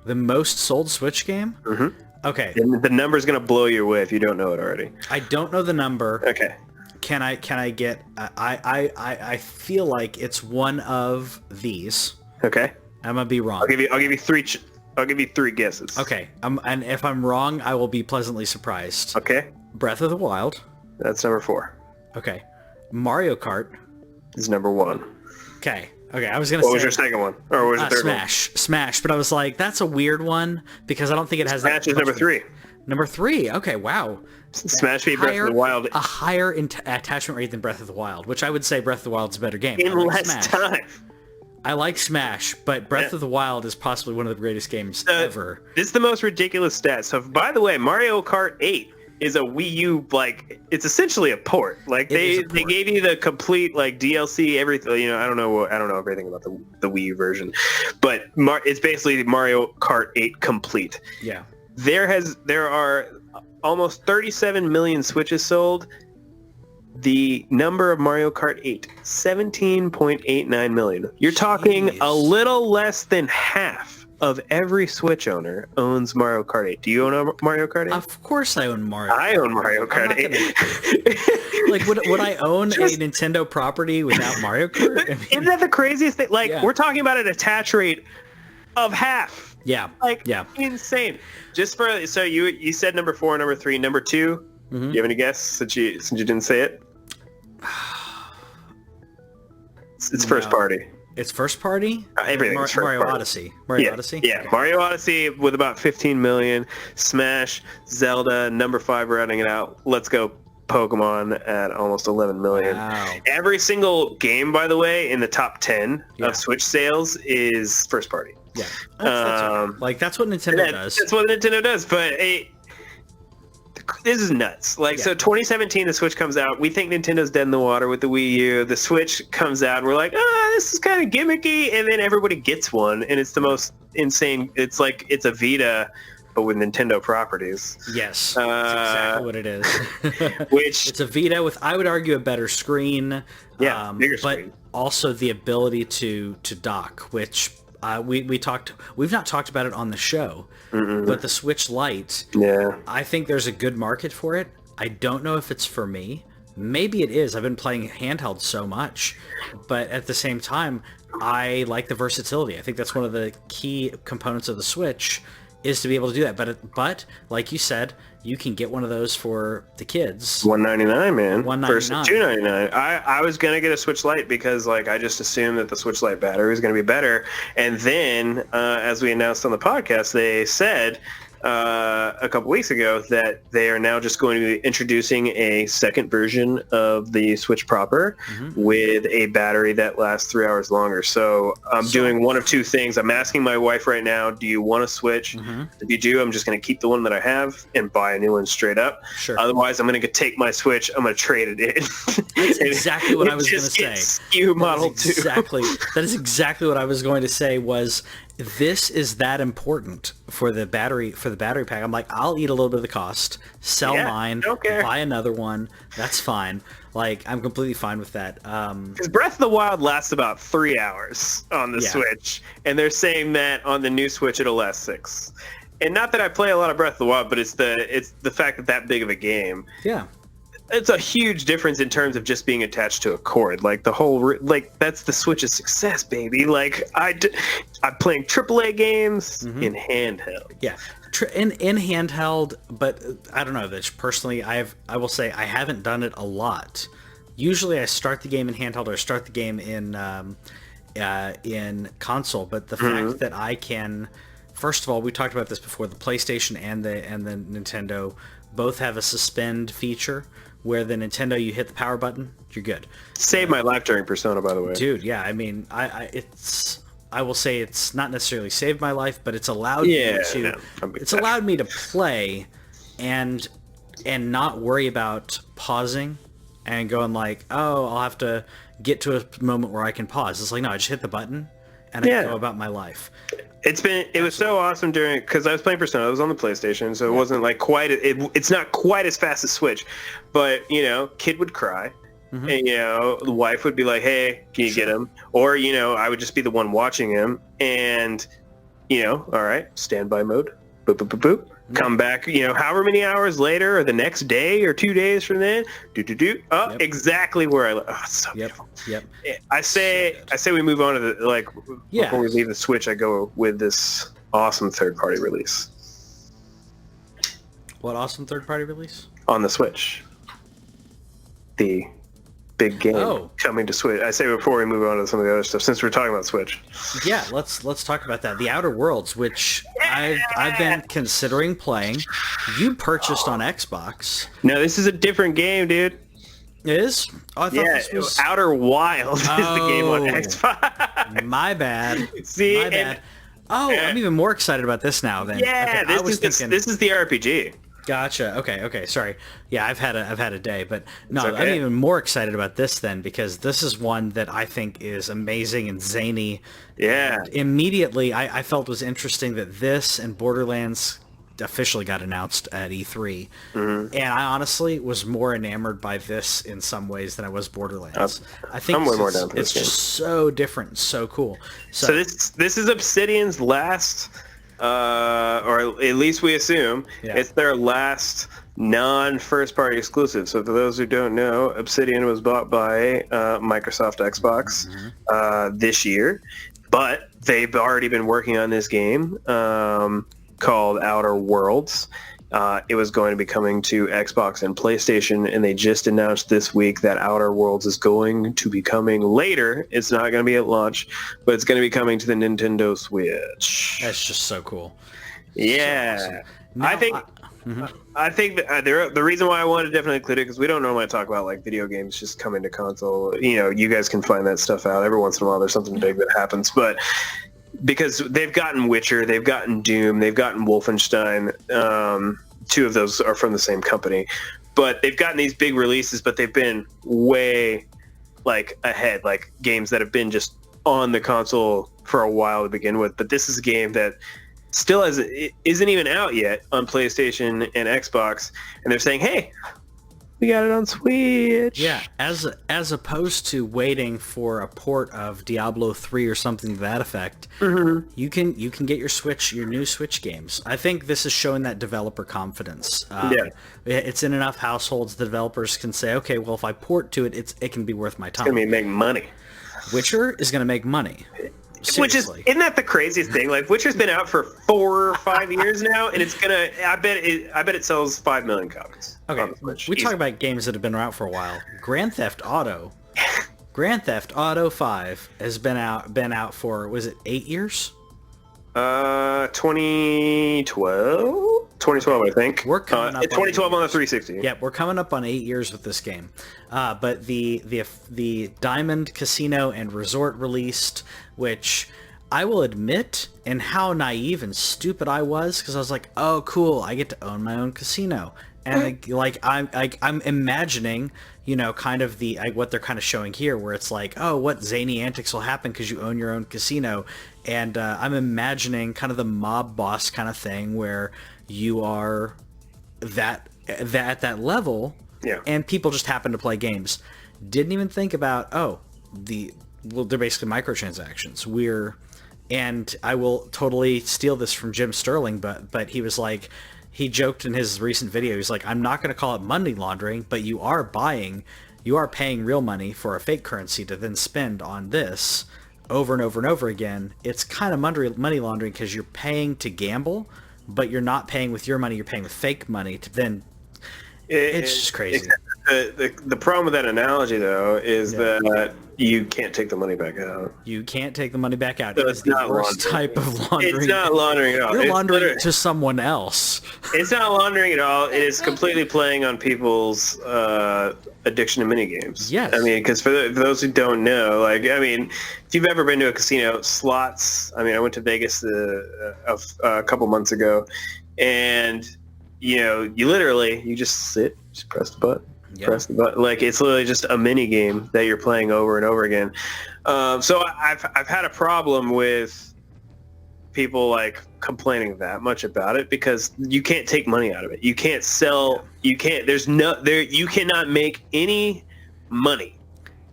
The most sold Switch game? Mm-hmm. Okay. And the number's going to blow you away if you don't know it already. I don't know the number. Okay. Can I get... I feel like it's one of these. Okay. I'm going to be wrong. I'll give you three guesses. Okay. And if I'm wrong, I will be pleasantly surprised. Okay. Breath of the Wild. That's number 4. Okay. Mario Kart. Is number 1. Okay. I was going to say... What was your second one? Or what was your third Smash. Smash. But I was like, that's a weird one because I don't think it has... Smash is number 3. Number 3. Okay, wow. Smash v Breath of the Wild. A higher attachment rate than Breath of the Wild, which I would say Breath of the Wild is a better game. In less time. I like Smash, but Breath of the Wild is possibly one of the greatest games ever. This is the most ridiculous stat. So, by the way, Mario Kart 8 is a Wii U, like, it's essentially a port. Like, they gave you the complete, like, DLC, everything. You know, I don't know everything about the Wii U version, but it's basically Mario Kart 8 complete. Yeah. There are almost 37 million Switches sold. The number of Mario Kart 8, 17.89 million. You're talking a little less than half of every Switch owner owns Mario Kart 8. Do you own a Mario Kart 8? Of course I own Mario Kart. I own Mario Kart 8. Like, would I own a Nintendo property without Mario Kart? I mean, isn't that the craziest thing? Like, we're talking about an attach rate of half. Yeah. Like, insane. So you said number 4, number 3, number 2. Mm-hmm. Do you have any guess since you didn't say it? It's first party. It's first party? Everything's Mario party. Odyssey. Mario Odyssey? Yeah, okay. Mario Odyssey with about 15 million. Smash, Zelda, number 5 rounding it out. Let's go Pokemon at almost 11 million. Wow. Every single game, by the way, in the top 10 of Switch sales is first party. Yeah. That's what Nintendo does. That's what Nintendo does, but this is nuts. Like, so 2017, the Switch comes out. We think Nintendo's dead in the water with the Wii U. The Switch comes out. We're like, this is kind of gimmicky. And then everybody gets one. And it's the most insane. It's like, it's a Vita, but with Nintendo properties. Yes. That's exactly what it is. Which it's a Vita with, I would argue, a better screen. Yeah, bigger screen. But also the ability to dock, which... we've not talked about it on the show, but the Switch Lite, I think there's a good market for it. I don't know if it's for me. Maybe it is. I've been playing handheld so much, but at the same time, I like the versatility. I think that's one of the key components of the Switch is to be able to do that. But like you said, you can get one of those for the kids. $199, man. $199 versus $299. I was gonna get a Switch Lite because, like, I just assumed that the Switch Lite battery was gonna be better. And then, as we announced on the podcast, they said a couple weeks ago that they are now just going to be introducing a second version of the Switch proper with a battery that lasts 3 hours longer. So I'm doing one of two things. I'm asking my wife right now, do you want to switch? If you do, I'm just going to keep the one that I have and buy a new one straight up. Sure. Otherwise, I'm going to take my Switch, I'm going to trade it in. That's exactly what I was going to say. SKU Model 2. That is exactly what I was going to say was, this is that important for the battery pack. I'm like, I'll eat a little bit of the cost, sell mine, buy another one. That's fine. Like, I'm completely fine with that. Because Breath of the Wild lasts about 3 hours on the Switch, and they're saying that on the new Switch it'll last 6. And not that I play a lot of Breath of the Wild, but it's the fact that big of a game. Yeah. It's a huge difference in terms of just being attached to a cord. Like, the whole, like, that's the Switch's success, baby. Like, I'm playing AAA games in handheld. Yeah, in handheld, but I don't know. That personally, I will say I haven't done it a lot. Usually, I start the game in handheld or start the game in console. But the fact that I can, first of all, we talked about this before. The PlayStation and the Nintendo both have a suspend feature. Where the Nintendo, you hit the power button, you're good. Saved my life during Persona, by the way. Dude, yeah, I mean, I will say it's not necessarily saved my life, but it's allowed me to. It's allowed me to play, and not worry about pausing, and going like, oh, I'll have to get to a moment where I can pause. It's like, no, I just hit the button, and I go about my life. It was so awesome because I was playing Persona. I was on the PlayStation, so it wasn't like it's not quite as fast as Switch, but, you know, kid would cry, and, you know, the wife would be like, hey, can you get him? Or, you know, I would just be the one watching him, and, you know, all right, standby mode, boop, boop, boop, boop. Come back, you know, however many hours later, or the next day, or 2 days from then, exactly where I live. Oh, it's so beautiful. Yep. I say we move on to the, like, before we leave the Switch, I go with this awesome third-party release. What awesome third-party release? On the Switch. The big game coming to Switch. I say before we move on to some of the other stuff, since we're talking about Switch. Yeah, let's talk about that. The Outer Worlds, which I've been considering playing. You purchased on Xbox. No, this is a different game, dude. It is? Oh, I thought this was Outer Wilds is the game on Xbox. My bad. See, my bad. I'm even more excited about this now. Then yeah, okay, this is the RPG. Gotcha. Okay. Sorry. Yeah, I've had a day, but no, okay. I'm even more excited about this then because this is one that I think is amazing and zany. Yeah. And immediately, I felt it was interesting that this and Borderlands officially got announced at E3, and I honestly was more enamored by this in some ways than I was Borderlands. I think I'm way more down for it's this just so different, and so cool. So this is Obsidian's last. Or at least we assume it's their last non-first party exclusive. So for those who don't know, Obsidian was bought by Microsoft Xbox this year, but they've already been working on this game called Outer Worlds. It was going to be coming to Xbox and PlayStation, and they just announced this week that Outer Worlds is going to be coming later. It's not going to be at launch, but it's going to be coming to the Nintendo Switch. That's just so cool. Yeah. So awesome. Now, I think that the reason why I wanted to definitely include it, because we don't normally talk about like video games just coming to console. You know, you guys can find that stuff out. Every once in a while there's something big that happens, but because they've gotten Witcher, they've gotten Doom, they've gotten Wolfenstein. Two of those are from the same company, but they've gotten these big releases, but they've been way like ahead, like games that have been just on the console for a while to begin with. But this is a game that still isn't even out yet on PlayStation and Xbox, and they're saying, hey, we got it on Switch. Yeah, as opposed to waiting for a port of Diablo 3 or something to that effect, you can get your new Switch games. I think this is showing that developer confidence. It's in enough households the developers can say, okay, well, if I port to it, it can be worth my time. It's gonna make money. Witcher is gonna make money. Seriously. Isn't that the craziest thing? Like, Witcher's been out for 4 or 5 years now, and it's gonna. I bet it sells 5 million copies. Okay, we talk about games that have been out for a while. Grand Theft Auto 5 has been out for, was it 8 years? 2012, I think. We're coming up 2012 on the 360. Yeah, we're coming up on 8 years with this game. But the Diamond Casino and Resort released, which I will admit, and how naive and stupid I was, because I was like, oh, cool, I get to own my own casino. And I'm imagining, you know, kind of what they're kind of showing here, where it's like, oh, what zany antics will happen because you own your own casino. And I'm imagining kind of the mob boss kind of thing where you are at that level, and people just happen to play games. Didn't even think about, they're basically microtransactions. And I will totally steal this from Jim Sterling, but he was like, he joked in his recent video, he's like, I'm not going to call it money laundering, but you are paying real money for a fake currency to then spend on this over and over and over again. It's kind of money laundering because you're paying to gamble, but you're not paying with your money, you're paying with fake money to then... It's just crazy. The problem with that analogy, though, is that you can't take the money back out. You can't take the money back out. So it's the worst type of laundering. It's not laundering at all. You're laundering it to someone else. It's not laundering at all. It is completely playing on people's addiction to minigames. Yes. I mean, because for those who don't know, if you've ever been to a casino, slots, I went to Vegas a couple months ago, and... You know, you just sit, just press the button, press the button. Like, it's literally just a mini game that you're playing over and over again. So I've had a problem with people like complaining that much about it because you can't take money out of it. You can't sell. You can't. You cannot make any money.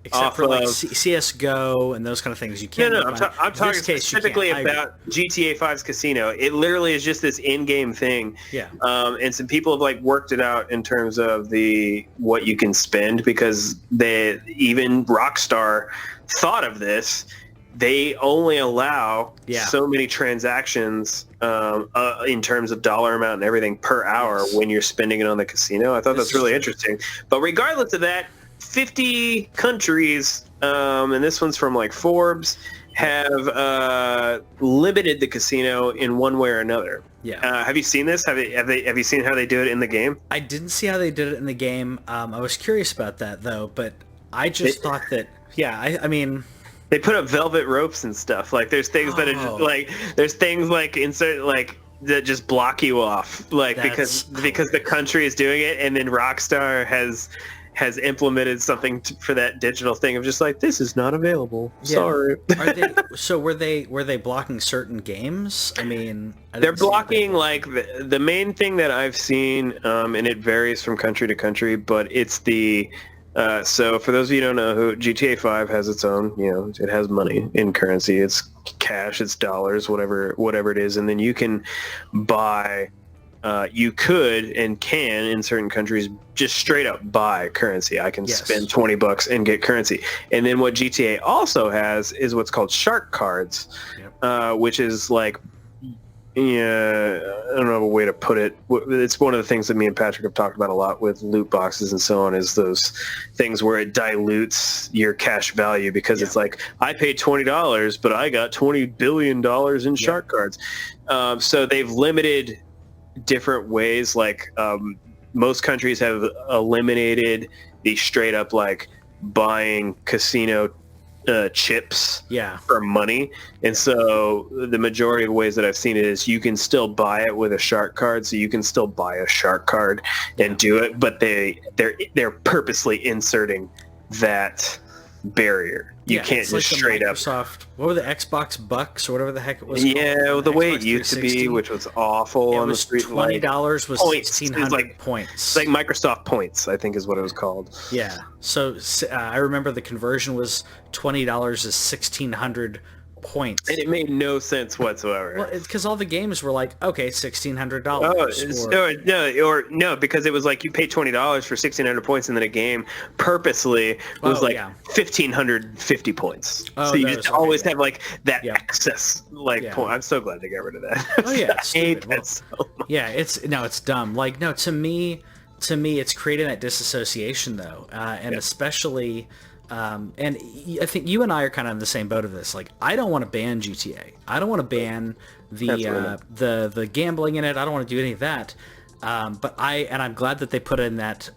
Except for like CS:GO and those kind of things, you can't. No, I'm talking specifically about GTA 5's casino. It literally is just this in-game thing. Yeah. And some people have like worked it out in terms of what you can spend, because even Rockstar thought of this. They only allow so many transactions in terms of dollar amount and everything per hour when you're spending it on the casino. I thought that's really interesting. But regardless of that, 50 countries, and this one's from like Forbes, have limited the casino in one way or another. Yeah. Have you seen this? Have you seen how they do it in the game? I didn't see how they did it in the game. I was curious about that though, but I just thought that I mean, they put up velvet ropes and stuff. Like there's things that are just, like there's things like insert like that just block you off, like because the country is doing it, and then Rockstar has implemented something for that digital thing of just like, this is not available. Yeah. Sorry. Were they blocking certain games? I mean, they're blocking like the main thing that I've seen, and it varies from country to country, but it's so for those of you who don't know, who GTA 5 has its own, it has money in currency. It's cash, it's dollars, whatever it is, and then you can buy. You could and can in certain countries just straight up buy currency. I can spend $20 and get currency. And then what GTA also has is what's called shark cards, which is like, I don't know a way to put it. It's one of the things that me and Patrick have talked about a lot with loot boxes and so on, is those things where it dilutes your cash value, because it's like, I paid $20, but I got $20 billion in shark cards. So they've limited different ways, like most countries have eliminated the straight up like buying casino chips for money, and so the majority of ways that I've seen it is you can still buy it with a shark card, so you can still buy a shark card and do it, but they're purposely inserting that barrier. You can't just straight up. What were the Xbox bucks or whatever the heck it was? Yeah, the way it used to be, which was awful on the street. $20 was 1,600 points. It's like Microsoft points, I think is what it was called. Yeah. So I remember the conversion was $20 is 1,600 points, and it made no sense whatsoever. Well, because all the games were like, okay, $1,600. No, because it was like you pay $20 for 1,600 points, and then a game purposely was 1,550 points. So you just always have like that excess point. I'm so glad they got rid of that. Oh yeah, I hate that so much. Yeah, it's dumb. Like to me, it's creating that disassociation though, and especially. And I think you and I are kind of in the same boat of this. Like, I don't want to ban GTA. I don't want to ban the gambling in it. I don't want to do any of that. But I'm glad that they put in that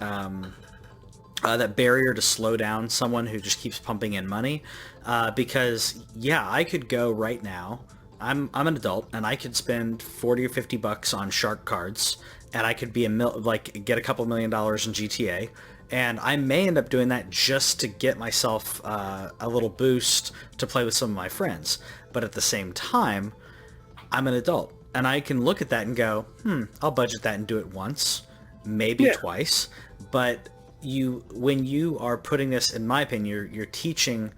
that barrier to slow down someone who just keeps pumping in money. Because I could go right now. I'm an adult, and I could spend $40 or $50 on shark cards, and I could be get a couple $1 million in GTA. And I may end up doing that just to get myself a little boost to play with some of my friends. But at the same time, I'm an adult, and I can look at that and go, I'll budget that and do it once, maybe twice. But when you are putting this, in my opinion, you're teaching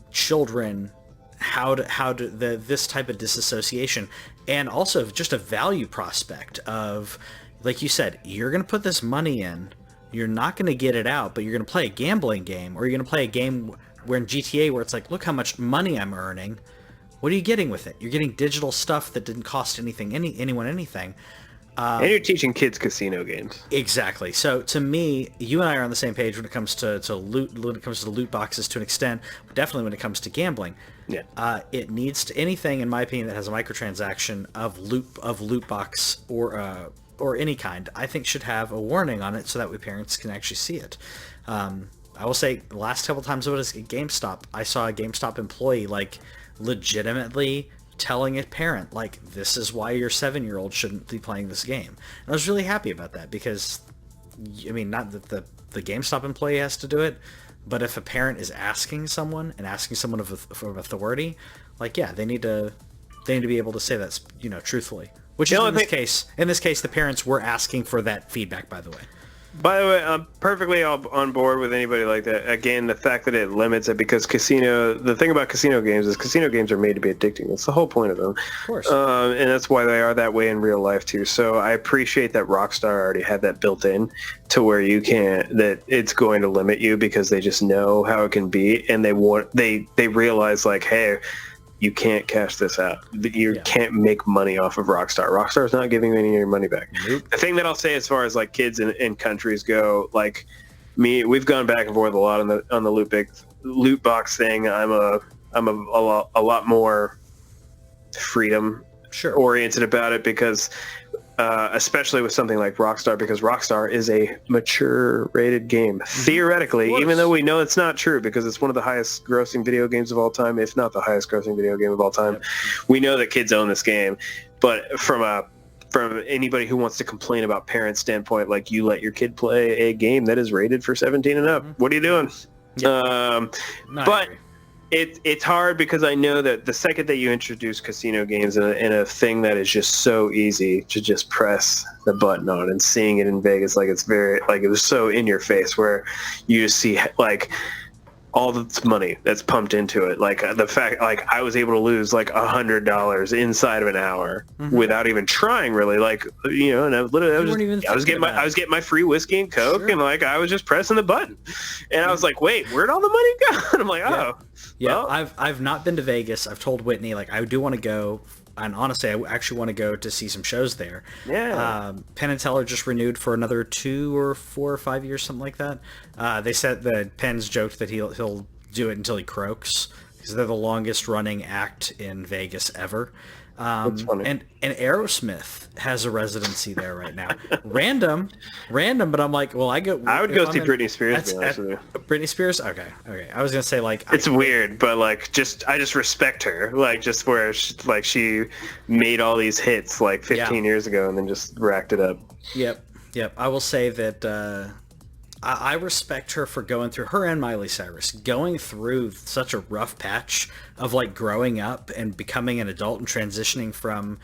children how to this type of disassociation, and also just a value prospect of, like you said, you're going to put this money in. You're not going to get it out, but you're going to play a gambling game, or you're going to play a game where in GTA where it's like, look how much money I'm earning. What are you getting with it? You're getting digital stuff that didn't cost anyone anything. And you're teaching kids casino games. Exactly. So to me, you and I are on the same page when it comes to loot, when it comes to loot boxes to an extent, but definitely when it comes to gambling. Yeah. It needs to, anything, in my opinion, that has a microtransaction of loot box or any kind, I think should have a warning on it so that way parents can actually see it. I will say, the last couple times I was at GameStop, I saw a GameStop employee legitimately telling a parent, this is why your 7-year-old shouldn't be playing this game. And I was really happy about that, because, I mean, not that the GameStop employee has to do it, but if a parent is asking someone of authority, they need to be able to say that, truthfully. Which is in this case, the parents were asking for that feedback, by the way. By the way, I'm perfectly on board with anybody like that. Again, the fact that it limits it, because the thing about casino games is casino games are made to be addicting. That's the whole point of them. Of course. And that's why they are that way in real life too. So I appreciate that Rockstar already had that built in to where that it's going to limit you, because they just know how it can be, and they realize like, hey, you can't cash this out. You can't make money off of Rockstar. Rockstar's not giving any of your money back. Nope. The thing that I'll say as far as like kids in countries go, like we've gone back and forth a lot on the loot box thing. I'm a lot more freedom oriented about it, because especially with something like Rockstar, because Rockstar is a mature rated game, theoretically, even though we know it's not true, because it's one of the highest grossing video games of all time, if not the highest grossing video game of all time. Yep. We know that kids own this game, but from anybody who wants to complain about parents' standpoint, like, you let your kid play a game that is rated for 17 and up. What are you doing? Yep. But it's hard, because I know that the second that you introduce casino games in a thing that is just so easy to just press the button on, and seeing it in Vegas, like, it was so in your face, where you just see like all the money that's pumped into it. Like the fact, like, I was able to lose like $100 inside of an hour without even trying, really. Like, and I was getting my free whiskey and Coke, and like, I was just pressing the button, and I was like, wait, where'd all the money go? And I'm like, oh, yeah. Well, I've not been to Vegas. I've told Whitney, like, I do want to go. And honestly, I actually want to go to see some shows there. Yeah. Penn and Teller just renewed for another 2 or 4 or 5 years, something like that. They said that Penn's joked that he'll do it until he croaks, because they're the longest running act in Vegas ever. That's funny. And Aerosmith has a residency there right now. Random, but I'm like, well, I would go see Britney Spears. To be honest with you. Britney Spears? Okay. I was gonna say, like, it's weird, but like, I just respect her, like, just where she made all these hits like 15 years ago and then just racked it up. Yep. I will say that I respect her for going through, her and Miley Cyrus, going through such a rough patch of like growing up and becoming an adult and transitioning from,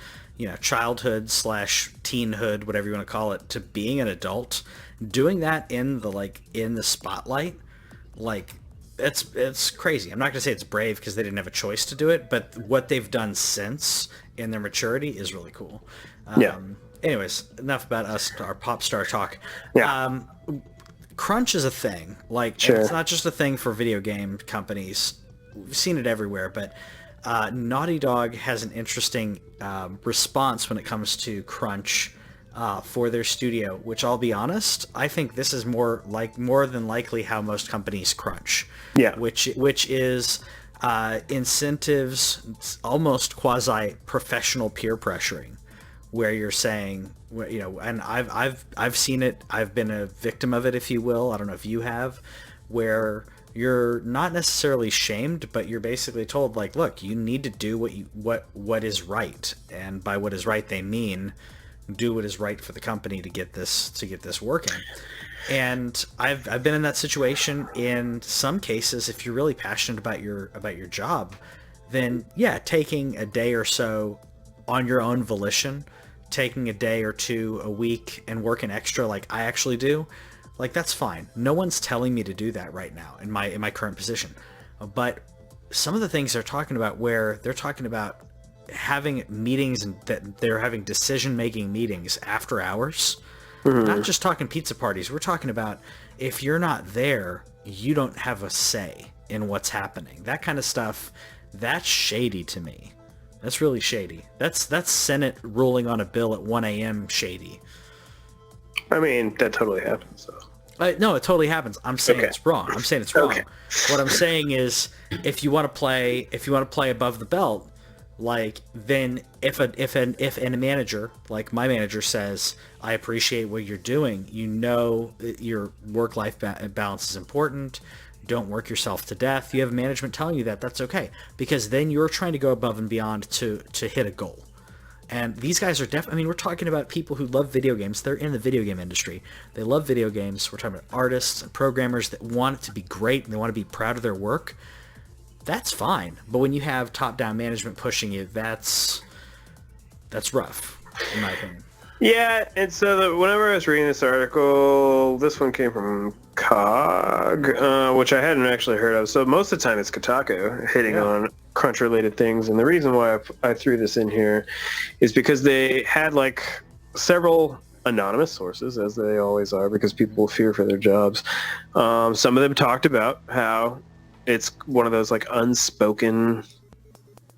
childhood / teenhood, whatever you want to call it, to being an adult, doing that in the spotlight. Like, it's crazy. I'm not going to say it's brave, because they didn't have a choice to do it, but what they've done since in their maturity is really cool. Anyways, enough about us, our pop star talk. Yeah. Crunch is a thing. Like, it's not just a thing for video game companies. We've seen it everywhere, but Naughty Dog has an interesting response when it comes to crunch for their studio, which, I'll be honest, I think this is more than likely how most companies crunch. Yeah. Which is incentives, almost quasi professional peer pressuring, where you're saying, and I've seen it. I've been a victim of it, if you will. I don't know if you have, where you're not necessarily shamed, but you're basically told, like, look, you need to do what is right, and by what is right, they mean do what is right for the company to get this working. And I've been in that situation in some cases. If you're really passionate about your job, then taking a day or so on your own volition, taking a day or 2 a week and working extra like I actually do, like, that's fine. No one's telling me to do that right now in my current position. But some of the things they're talking about, where they're talking about having meetings, and that they're having decision-making meetings after hours, not just talking pizza parties. We're talking about, if you're not there, you don't have a say in what's happening. That kind of stuff, that's shady to me. That's really shady. That's Senate ruling on a bill at 1 a.m. shady. I mean, that totally happens, though. No, it totally happens. I'm saying it's wrong. I'm saying it's wrong. Okay. What I'm saying is, if you want to play above the belt, like, then if a manager, like my manager, says, I appreciate what you're doing, your work-life balance is important, don't work yourself to death, you have management telling you that, that's okay, because then you're trying to go above and beyond to hit a goal. And these guys are we're talking about people who love video games. They're in the video game industry. They love video games. We're talking about artists and programmers that want it to be great, and they want to be proud of their work. That's fine. But when you have top-down management pushing you, that's rough, in my opinion. Yeah, and so whenever I was reading this article, this one came from Cog, which I hadn't actually heard of. So most of the time it's Kotaku hitting Yeah. on crunch-related things. And the reason why I threw this in here is because they had like several anonymous sources, as they always are, because people fear for their jobs. Some of them talked about how it's one of those like unspoken,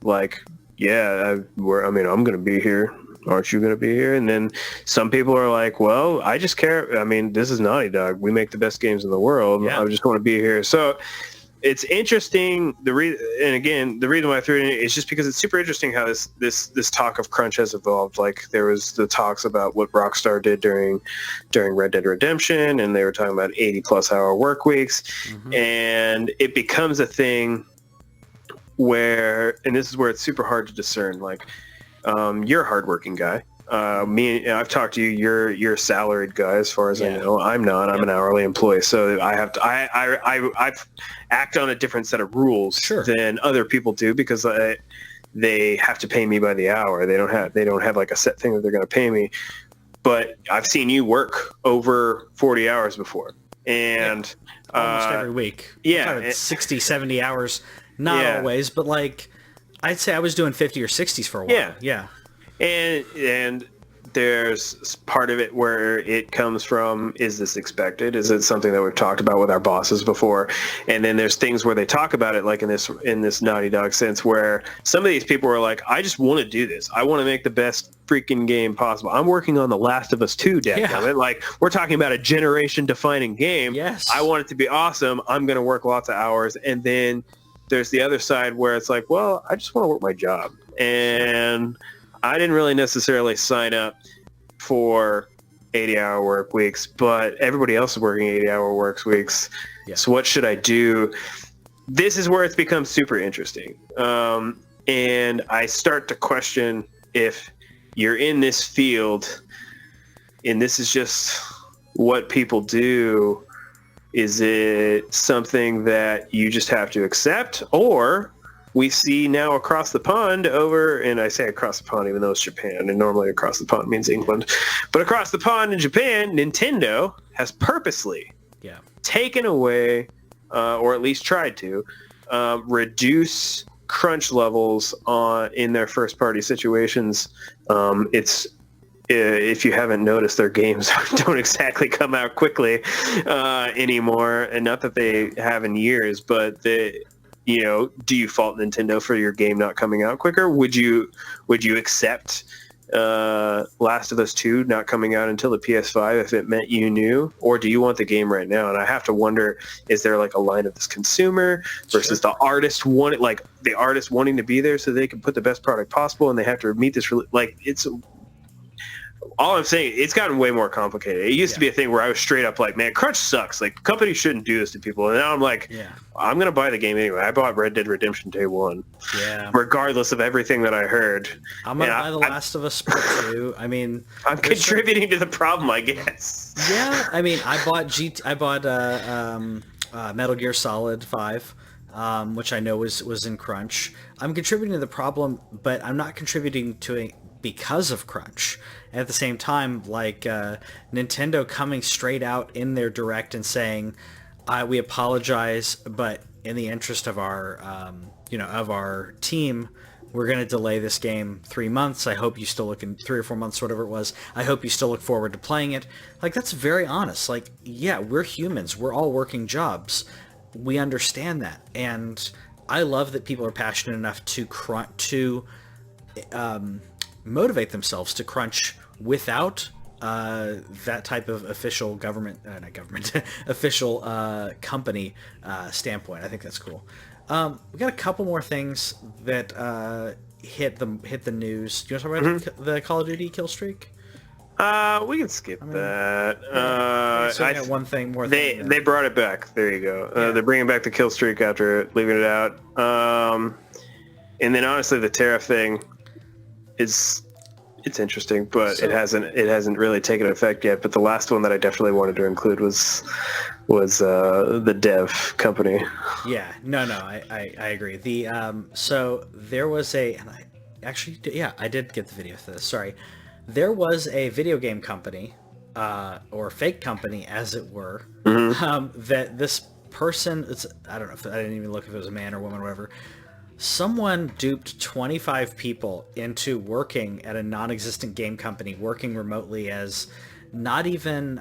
like, yeah, I mean, I'm going to be here. Aren't you going to be here? And then some people are like, well, I just care. I mean, this is Naughty Dog. We make the best games in the world. Yeah. I just want to be here. So it's interesting. And again, the reason why I threw it in is just because it's super interesting how this talk of crunch has evolved. Like there was the talks about what Rockstar did during Red Dead Redemption, and they were talking about 80+ hour work weeks, and it becomes a thing where, and this is where it's super hard to discern, like, you're a hardworking guy. I've talked to you. You're a salaried guy, as far as I know. I'm not. I'm an hourly employee, so I have to. I act on a different set of rules than other people do because they have to pay me by the hour. They don't have like a set thing that they're going to pay me. But I've seen you work over 40 hours before, and almost every week. Yeah, 60, 70 hours. Not always, but like. I'd say I was doing 50 or 60s for a while. Yeah. And there's part of it where it comes from, is this expected? Is it something that we've talked about with our bosses before? And then there's things where they talk about it, like in this Naughty Dog sense, where some of these people are like, I just want to do this. I want to make the best freaking game possible. I'm working on The Last of Us 2, dadgummit. Like, we're talking about a generation-defining game. Yes. I want it to be awesome. I'm going to work lots of hours. And then there's the other side where it's like, well, I just want to work my job. And I didn't really necessarily sign up for 80-hour work weeks, but everybody else is working 80-hour work weeks. Yeah. So what should I do? This is where it's become super interesting. And I start to question if you're in this field and this is just what people do. Is it something that you just have to accept, or we see now across the pond over, and I say across the pond even though it's Japan, and normally across the pond means England, but across the pond in Japan, Nintendo has purposely taken away, or at least tried to, reduce crunch levels in their first-party situations. If you haven't noticed, their games don't exactly come out quickly anymore, and not that they have in years, but do you fault Nintendo for your game not coming out quicker? Would you accept Last of Us 2 not coming out until the PS5 if it meant you knew, or do you want the game right now? And I have to wonder, is there like a line of this consumer versus the artist wanting to be there so they can put the best product possible, and they have to meet this it's. All I'm saying, it's gotten way more complicated. It used to be a thing where I was straight up like, man, crunch sucks. Like, companies shouldn't do this to people. And now I'm like, I'm going to buy the game anyway. I bought Red Dead Redemption Day 1. Yeah. Regardless of everything that I heard. I'm going to buy The Last of Us Part 2. I mean... I'm contributing to the problem, I guess. Yeah. I mean, I bought Metal Gear Solid 5. Which I know was in crunch. I'm contributing to the problem, but I'm not contributing to it because of crunch. And at the same time, like Nintendo coming straight out in their direct and saying, "We apologize, but in the interest of our of our team, we're going to delay this game 3 months. I hope you still look in 3 or 4 months, whatever it was. I hope you still look forward to playing it." Like, that's very honest. Like, yeah, we're humans. We're all working jobs. We understand that, and I love that people are passionate enough to motivate themselves to crunch without that type of official official company standpoint. I think that's cool. We got a couple more things that hit the news. Do you want to talk about the Call of Duty kill streak? We can skip that. I got one thing more. They brought it back. There you go. They're bringing back the kill streak after leaving it out. And then honestly, the tariff thing it's interesting, but it hasn't really taken effect yet. But the last one that I definitely wanted to include was the dev company. Yeah. No. I agree. So there was and I did get the video for this. Sorry. there was a video game company, or fake company, as it were, that this person, I don't know, I didn't even look if it was a man or woman or whatever, someone duped 25 people into working at a non-existent game company, working remotely as not even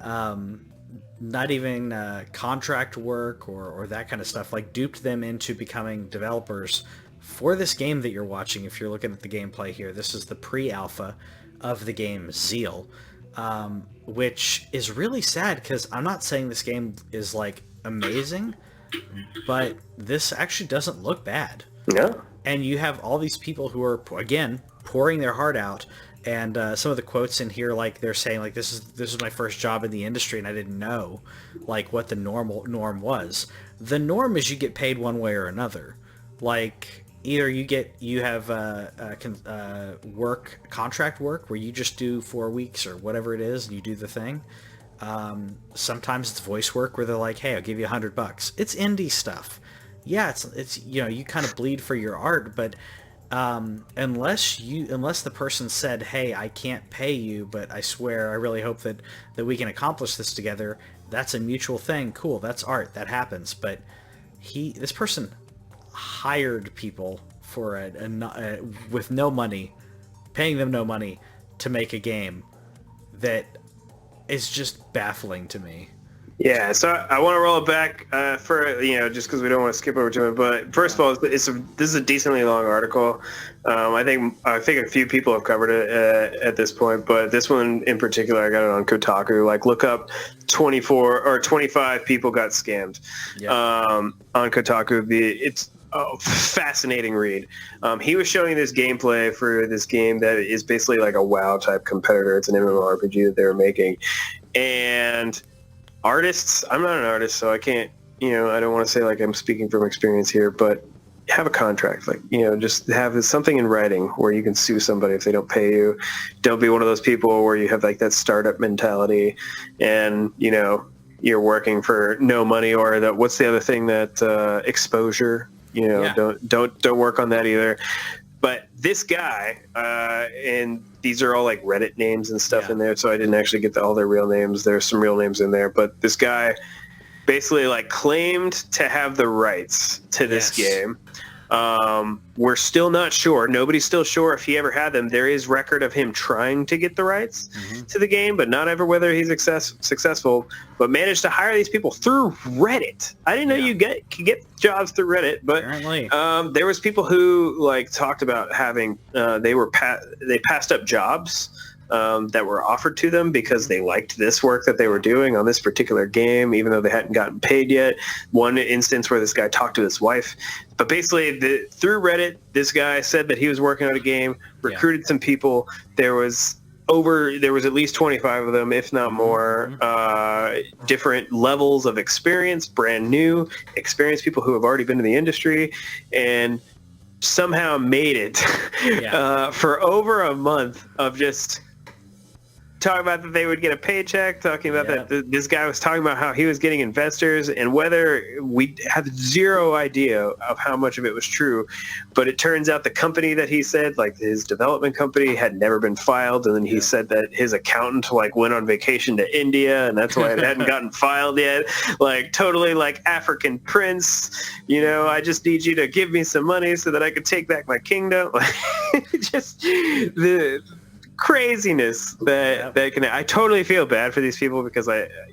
contract work or that kind of stuff, like duped them into becoming developers for this game that you're watching. If you're looking at the gameplay here, this is the pre-alpha of the game Zeal, which is really sad because I'm not saying this game is like amazing, but this actually doesn't look bad. No. And you have all these people who are, again, pouring their heart out. And some of the quotes in here, like they're saying, like this is my first job in the industry, and I didn't know like what the norm was. The norm is you get paid one way or another. Like either you have contract work where you just do 4 weeks or whatever it is, and you do the thing. Sometimes it's voice work where they're like, hey, I'll give you $100. It's indie stuff. Yeah, it's you kind of bleed for your art, but unless the person said, hey, I can't pay you, but I swear I really hope that we can accomplish this together, that's a mutual thing. Cool, that's art, that happens. But this person hired people for with no money, paying them no money to make a game that is just baffling to me. Yeah, so I want to roll it back for, just because we don't want to skip over to it. But first of all, this is a decently long article. I think a few people have covered it at this point, but this one in particular, I got it on Kotaku. Like, look up 24 or 25 people got scammed on Kotaku. It's a fascinating read. He was showing this gameplay for this game that is basically like a WoW type competitor. It's an MMORPG that they were making, and artists, I'm not an artist, so I can't, I don't want to say like I'm speaking from experience here, but have a contract, like, just have something in writing where you can sue somebody if they don't pay you. Don't be one of those people where you have like that startup mentality and, you're working for no money, or what's the other thing that, exposure, don't work on that either. But this guy, and these are all like Reddit names and stuff in there, so I didn't actually get all their real names. There's some real names in there, but this guy basically like claimed to have the rights to this game. We're still not sure. Nobody's still sure if he ever had them. There is record of him trying to get the rights to the game, but not ever whether he's successful. But managed to hire these people through Reddit. I didn't know you could get jobs through Reddit, but there was people who like talked about having they passed up jobs that were offered to them because they liked this work that they were doing on this particular game, even though they hadn't gotten paid yet. One instance where this guy talked to his wife. But basically, through Reddit, this guy said that he was working on a game, recruited some people. There was at least 25 of them, if not more, different levels of experience, brand new experienced people who have already been in the industry, and somehow made it for over a month of just talking about that they would get a paycheck, talking about that this guy was talking about how he was getting investors, and whether we have zero idea of how much of it was true. But it turns out the company that he said, like his development company, had never been filed, and then he said that his accountant like went on vacation to India, and that's why it hadn't gotten filed yet. Like totally like African prince, I just need you to give me some money so that I could take back my kingdom. Just the craziness that can. I totally feel bad for these people because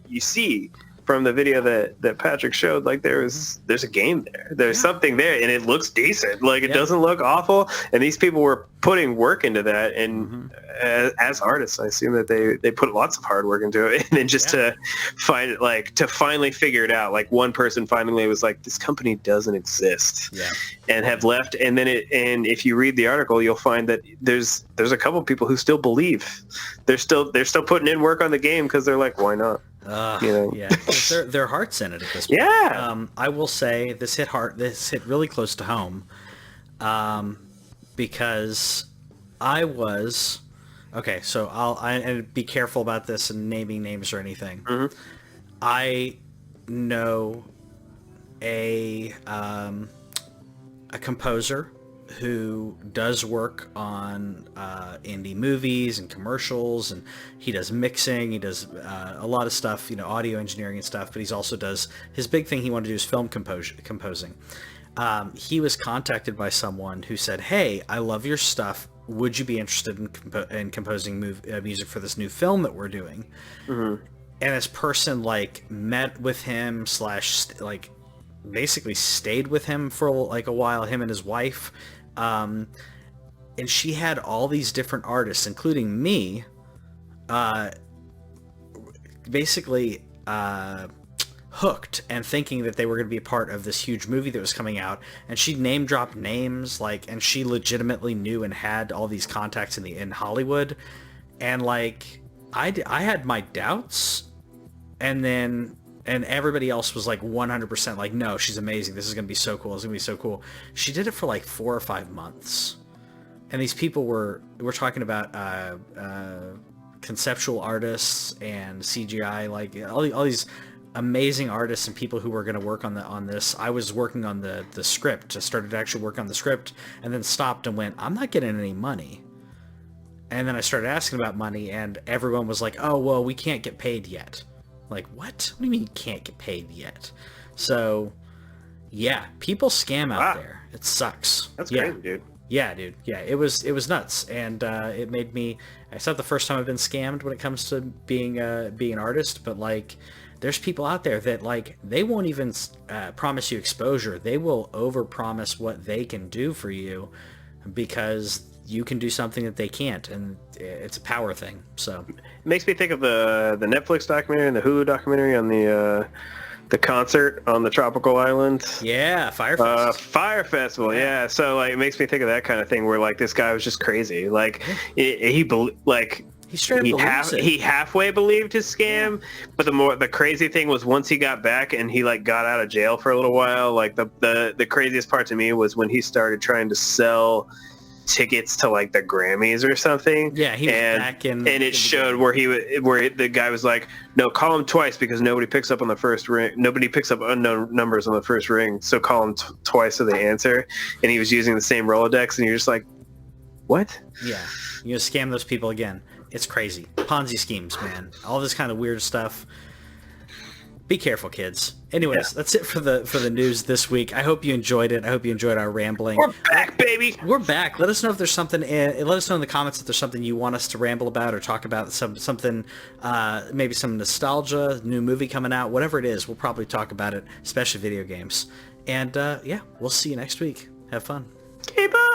you see from the video that Patrick showed, like there's a game there. There's something there, and it looks decent. Like it doesn't look awful, and these people were putting work into that. And as artists, I assume that they put lots of hard work into it, and then just to find it, like to finally figure it out. Like one person finally was like, "This company doesn't exist," and have left. And then and if you read the article, you'll find that there's a couple of people who still believe. They're still putting in work on the game because they're like, why not? Their heart's in it at this point. I will say this hit really close to home, because I was so and be careful about this and naming names or anything. I know a composer who does work on indie movies and commercials, and he does mixing, he does a lot of stuff, audio engineering and stuff, but he's also does, his big thing he wanted to do is film composing. He was contacted by someone who said, hey, I love your stuff, would you be interested in composing music for this new film that we're doing? Mm-hmm. And this person met with him / basically stayed with him for a while, him and his wife. And she had all these different artists, including me, basically hooked and thinking that they were going to be a part of this huge movie that was coming out. And she name dropped names, and she legitimately knew and had all these contacts in Hollywood. And I had my doubts, and everybody else was 100% no, she's amazing. This is going to be so cool. It's going to be so cool. She did it for 4 or 5 months. And these people we're talking about conceptual artists and CGI, all these amazing artists and people who were going to work on this. I was working on the script. I started to actually work on the script and then stopped and went, I'm not getting any money. And then I started asking about money, and everyone was like, oh, well, we can't get paid yet. What? What do you mean you can't get paid yet? So, yeah, people scam out there. It sucks. That's crazy, dude. Yeah, dude. Yeah, it was nuts, and it made me. It's not the first time I've been scammed when it comes to being an artist, but there's people out there that they won't even promise you exposure. They will overpromise what they can do for you because you can do something that they can't, and it's a power thing. So it makes me think of the Netflix documentary and the Hulu documentary on the concert on the tropical island. Yeah, Fire Festival. Fire Festival, yeah. So it makes me think of that kind of thing where this guy was just crazy. He halfway believed his scam, but the crazy thing was once he got back and he got out of jail for a little while. The craziest part to me was when he started trying to sell tickets to the Grammys or something. Yeah, he was back in, and it showed where the guy was like, no, call him twice because nobody picks up on the first ring. Nobody picks up unknown numbers on the first ring, so call him twice so they answer. And he was using the same Rolodex, and you're just like, what? Yeah, you scam those people again. It's crazy. Ponzi schemes, man. All this kind of weird stuff. Be careful, kids. Anyways, That's it for the news this week. I hope you enjoyed it. I hope you enjoyed our rambling. We're back, baby. We're back. Let us know if there's something. Let us know in the comments if there's something you want us to ramble about or talk about. Something, maybe some nostalgia, new movie coming out, whatever it is. We'll probably talk about it, especially video games. And we'll see you next week. Have fun. Okay, bye.